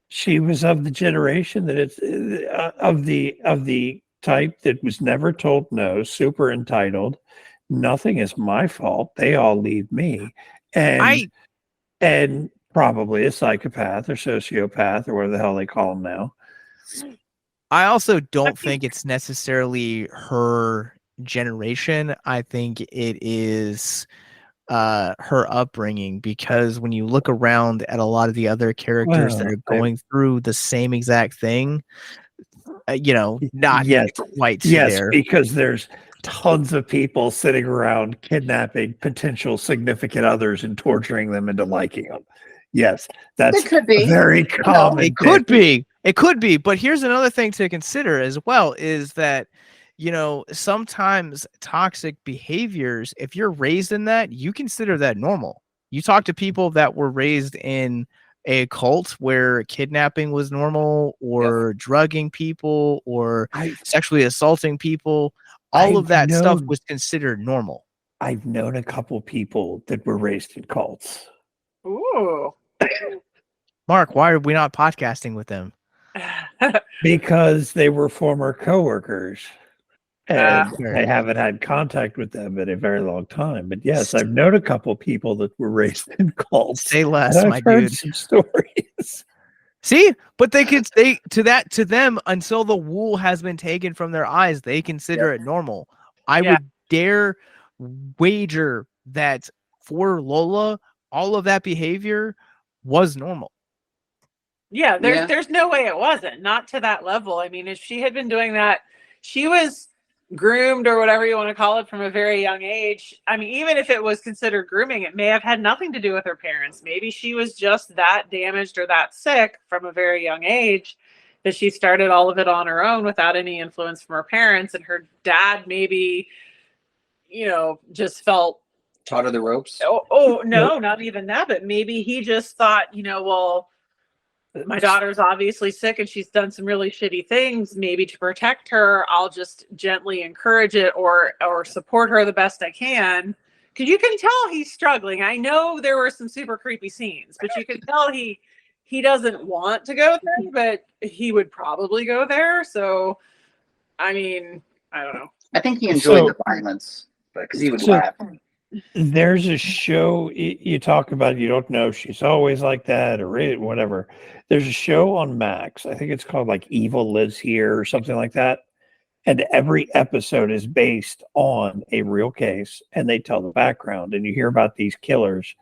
Speaker 2: She was of the generation that it's of the type that was never told no, super entitled. Nothing is my fault. They all leave me, and probably a psychopath or sociopath or whatever the hell they call them now.
Speaker 1: I also don't think it's necessarily her generation. I think it is her upbringing, because when you look around at a lot of the other characters that are going through the same exact thing, not quite there.
Speaker 2: Because there's tons of people sitting around kidnapping potential significant others and torturing them into liking them. Yes, that's
Speaker 4: It could be.
Speaker 2: very common.
Speaker 1: It could be. It could be. But here's another thing to consider as well, is that, sometimes toxic behaviors, if you're raised in that, you consider that normal. You talk to people that were raised in a cult where kidnapping was normal, or drugging people, or sexually assaulting people. All of that stuff was considered normal.
Speaker 2: I've known a couple people that were raised in cults.
Speaker 3: Ooh.
Speaker 1: Mark, why are we not podcasting with them?
Speaker 2: Because they were former coworkers. And
Speaker 1: Sure.
Speaker 2: I haven't had contact with them in a very long time. But yes, I've known a couple people that were raised in cults.
Speaker 1: Say less,
Speaker 2: and
Speaker 1: my
Speaker 2: I've heard
Speaker 1: dude.
Speaker 2: some stories.
Speaker 1: See, but they could say to them, until the wool has been taken from their eyes, they consider it normal. I would dare wager that for Lola, all of that behavior was normal.
Speaker 3: Yeah, there's no way it wasn't. Not to that level. I mean, if she had been doing that, she was groomed, or whatever you want to call it, from a very young age. I mean, even if it was considered grooming, it may have had nothing to do with her parents. Maybe she was just that damaged or that sick from a very young age that she started all of it on her own without any influence from her parents. And her dad maybe, just felt
Speaker 4: Taught her the ropes.
Speaker 3: Oh no, not even that. But maybe he just thought, well, my daughter's obviously sick and she's done some really shitty things. Maybe to protect her, I'll just gently encourage it or support her the best I can. Because you can tell he's struggling. I know there were some super creepy scenes, but you can tell he doesn't want to go there, but he would probably go there. So, I mean, I don't know.
Speaker 4: I think he enjoyed the violence, because he would laugh.
Speaker 2: There's a show you talk about, you don't know she's always like that or whatever. There's a show on Max. I think it's called like Evil Lives Here or something like that. And every episode is based on a real case, and they tell the background, and you hear about these killers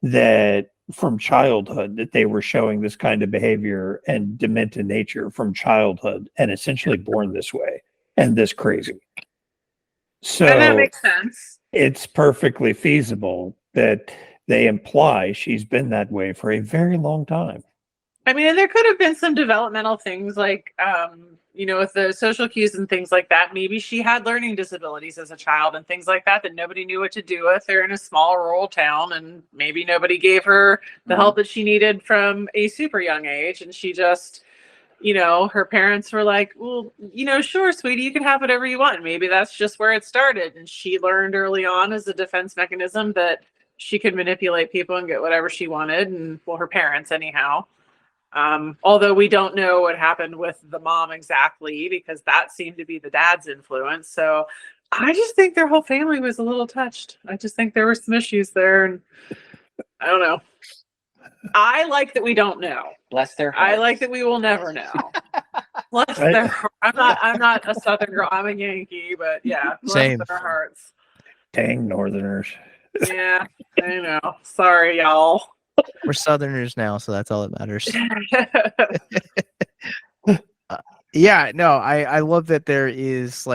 Speaker 2: that from childhood, that they were showing this kind of behavior and demented nature from childhood, and essentially born this way and this crazy. So
Speaker 3: And that makes sense.
Speaker 2: It's perfectly feasible that they imply she's been that way for a very long time.
Speaker 3: I mean, and there could have been some developmental things like, with the social cues and things like that. Maybe she had learning disabilities as a child and things like that nobody knew what to do with. They're in a small rural town, and maybe nobody gave her the help that she needed from a super young age. And she just, her parents were like, well, sure, sweetie, you can have whatever you want. Maybe that's just where it started. And she learned early on as a defense mechanism that she could manipulate people and get whatever she wanted. And well, her parents anyhow. Although we don't know what happened with the mom exactly, because that seemed to be the dad's influence. So I just think their whole family was a little touched. I just think there were some issues there, and I don't know. I like that we don't know.
Speaker 4: Bless their hearts.
Speaker 3: I like that we will never know. Bless their hearts. I'm not a Southern girl. I'm a Yankee, but yeah, bless
Speaker 1: Same.
Speaker 3: their hearts.
Speaker 2: Dang Northerners.
Speaker 3: Yeah, I know. Sorry, y'all.
Speaker 1: We're Southerners now, so that's all that matters. Yeah, no, I love that there is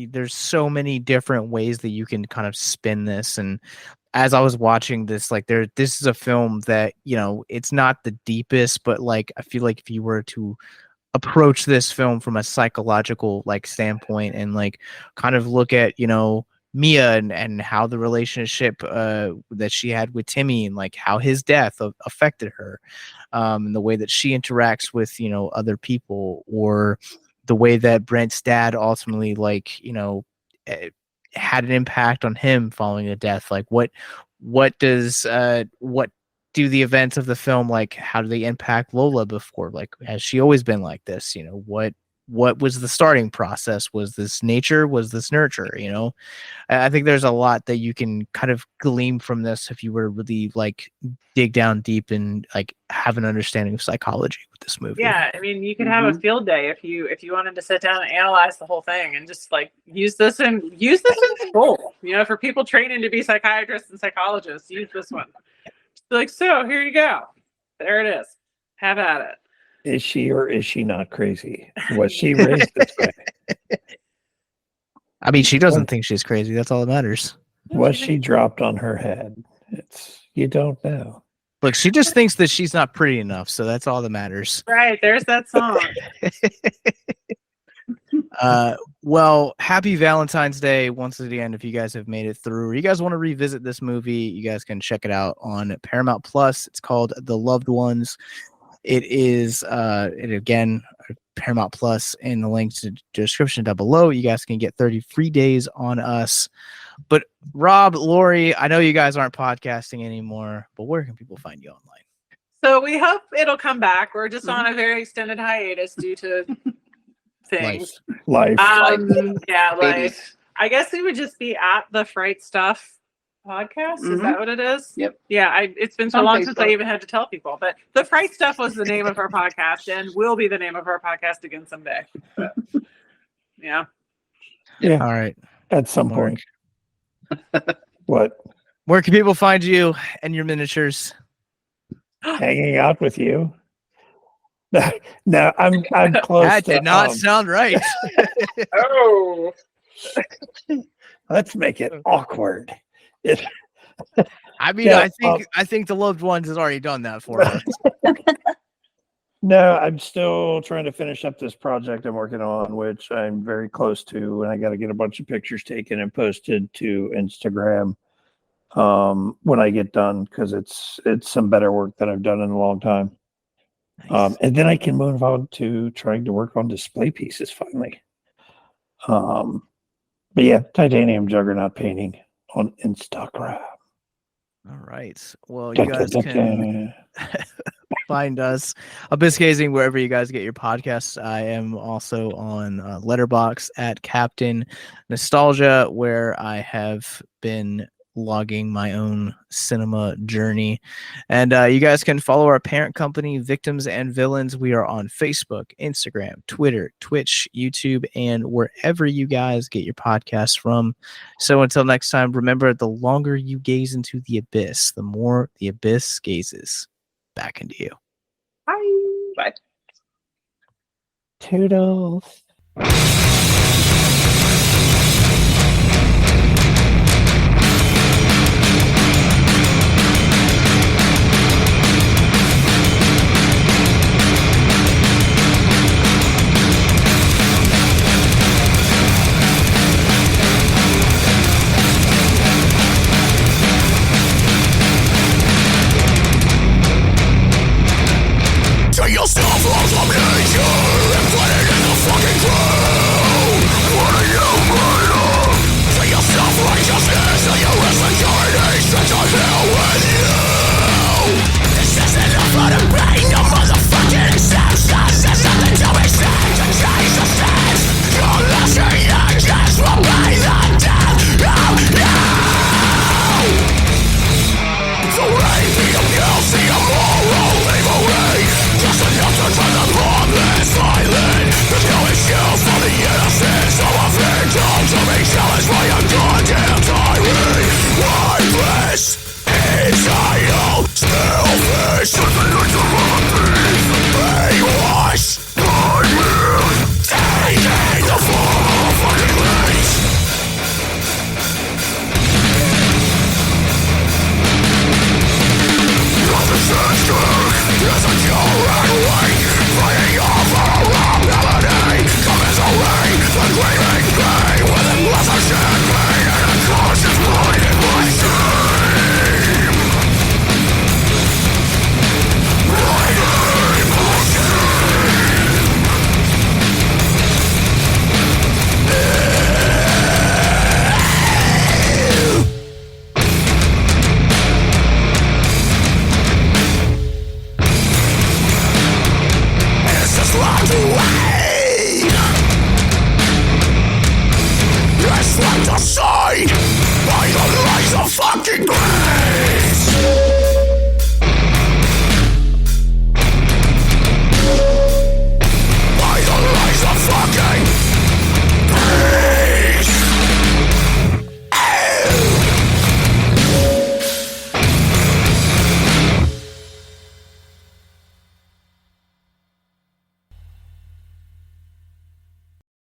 Speaker 1: there's so many different ways that you can kind of spin this. And as I was watching this, this is a film that, it's not the deepest, but I feel like if you were to approach this film from a psychological standpoint and kind of look at, Mia and how the relationship that she had with Timmy and how his death affected her, and the way that she interacts with other people, or the way that Brent's dad ultimately had an impact on him following a death. What do the events of the film, how do they impact Lola before? Has she always been like this? What was the starting process? Was this nature? Was this nurture? I think there's a lot that you can kind of glean from this if you were to really dig down deep and have an understanding of psychology with this movie.
Speaker 3: Yeah, I mean, you could have a field day if you wanted to sit down and analyze the whole thing and just use this in full. For people training to be psychiatrists and psychologists, use this one. Just so here you go. There it is. Have at it.
Speaker 2: Is she or is she not crazy? Was she raised this way?
Speaker 1: I mean, she doesn't think she's crazy. That's all that matters.
Speaker 2: Was she dropped on her head? You don't know.
Speaker 1: Look, she just thinks that she's not pretty enough, so that's all that matters.
Speaker 3: Right, there's that song.
Speaker 1: Well, happy Valentine's Day once again. If you guys have made it through, or you guys want to revisit this movie, you guys can check it out on Paramount-plus. It's called The Loved Ones. It is, again, Paramount-plus, in the links to the description down below. You guys can get 30 free days on us. But Rob, Lori, I know you guys aren't podcasting anymore, but where can people find you online?
Speaker 3: So we hope it'll come back. We're just on a very extended hiatus due to things.
Speaker 2: Life.
Speaker 3: Yeah,
Speaker 4: Babies.
Speaker 3: I guess it would just be at the-fright-stuff-podcast. Is that what it is?
Speaker 4: Yep.
Speaker 3: Yeah, it's been so long since I even had to tell people. But The Fright Stuff was the name of our podcast and will be the name of our podcast again someday. But, yeah.
Speaker 2: Yeah.
Speaker 1: All right.
Speaker 2: At some point. What?
Speaker 1: Where can people find you and your miniatures?
Speaker 2: Hanging out with you. No, I'm close.
Speaker 1: That did not sound right.
Speaker 3: Oh.
Speaker 2: Let's make it awkward.
Speaker 1: I mean,
Speaker 2: Yeah,
Speaker 1: I think The Loved Ones has already done that for us.
Speaker 2: No, I'm still trying to finish up this project I'm working on, which I'm very close to, and I got to get a bunch of pictures taken and posted to Instagram when I get done, because it's some better work that I've done in a long time.
Speaker 1: Nice.
Speaker 2: And then I can move on to trying to work on display pieces finally. But yeah, titanium juggernaut painting on Instagram.
Speaker 1: All right. Well, you guys can find us Abyss Gazing wherever you guys get your podcasts. I am also on Letterboxd at Captain Nostalgia, where I have been logging my own cinema journey. And you guys can follow our parent company, Victims and Villains. We are on Facebook, Instagram, Twitter, Twitch, YouTube, and wherever you guys get your podcasts from. So until next time, remember, the longer you gaze into the abyss, the more the abyss gazes back into you.
Speaker 3: Bye.
Speaker 4: Bye.
Speaker 2: Toodles.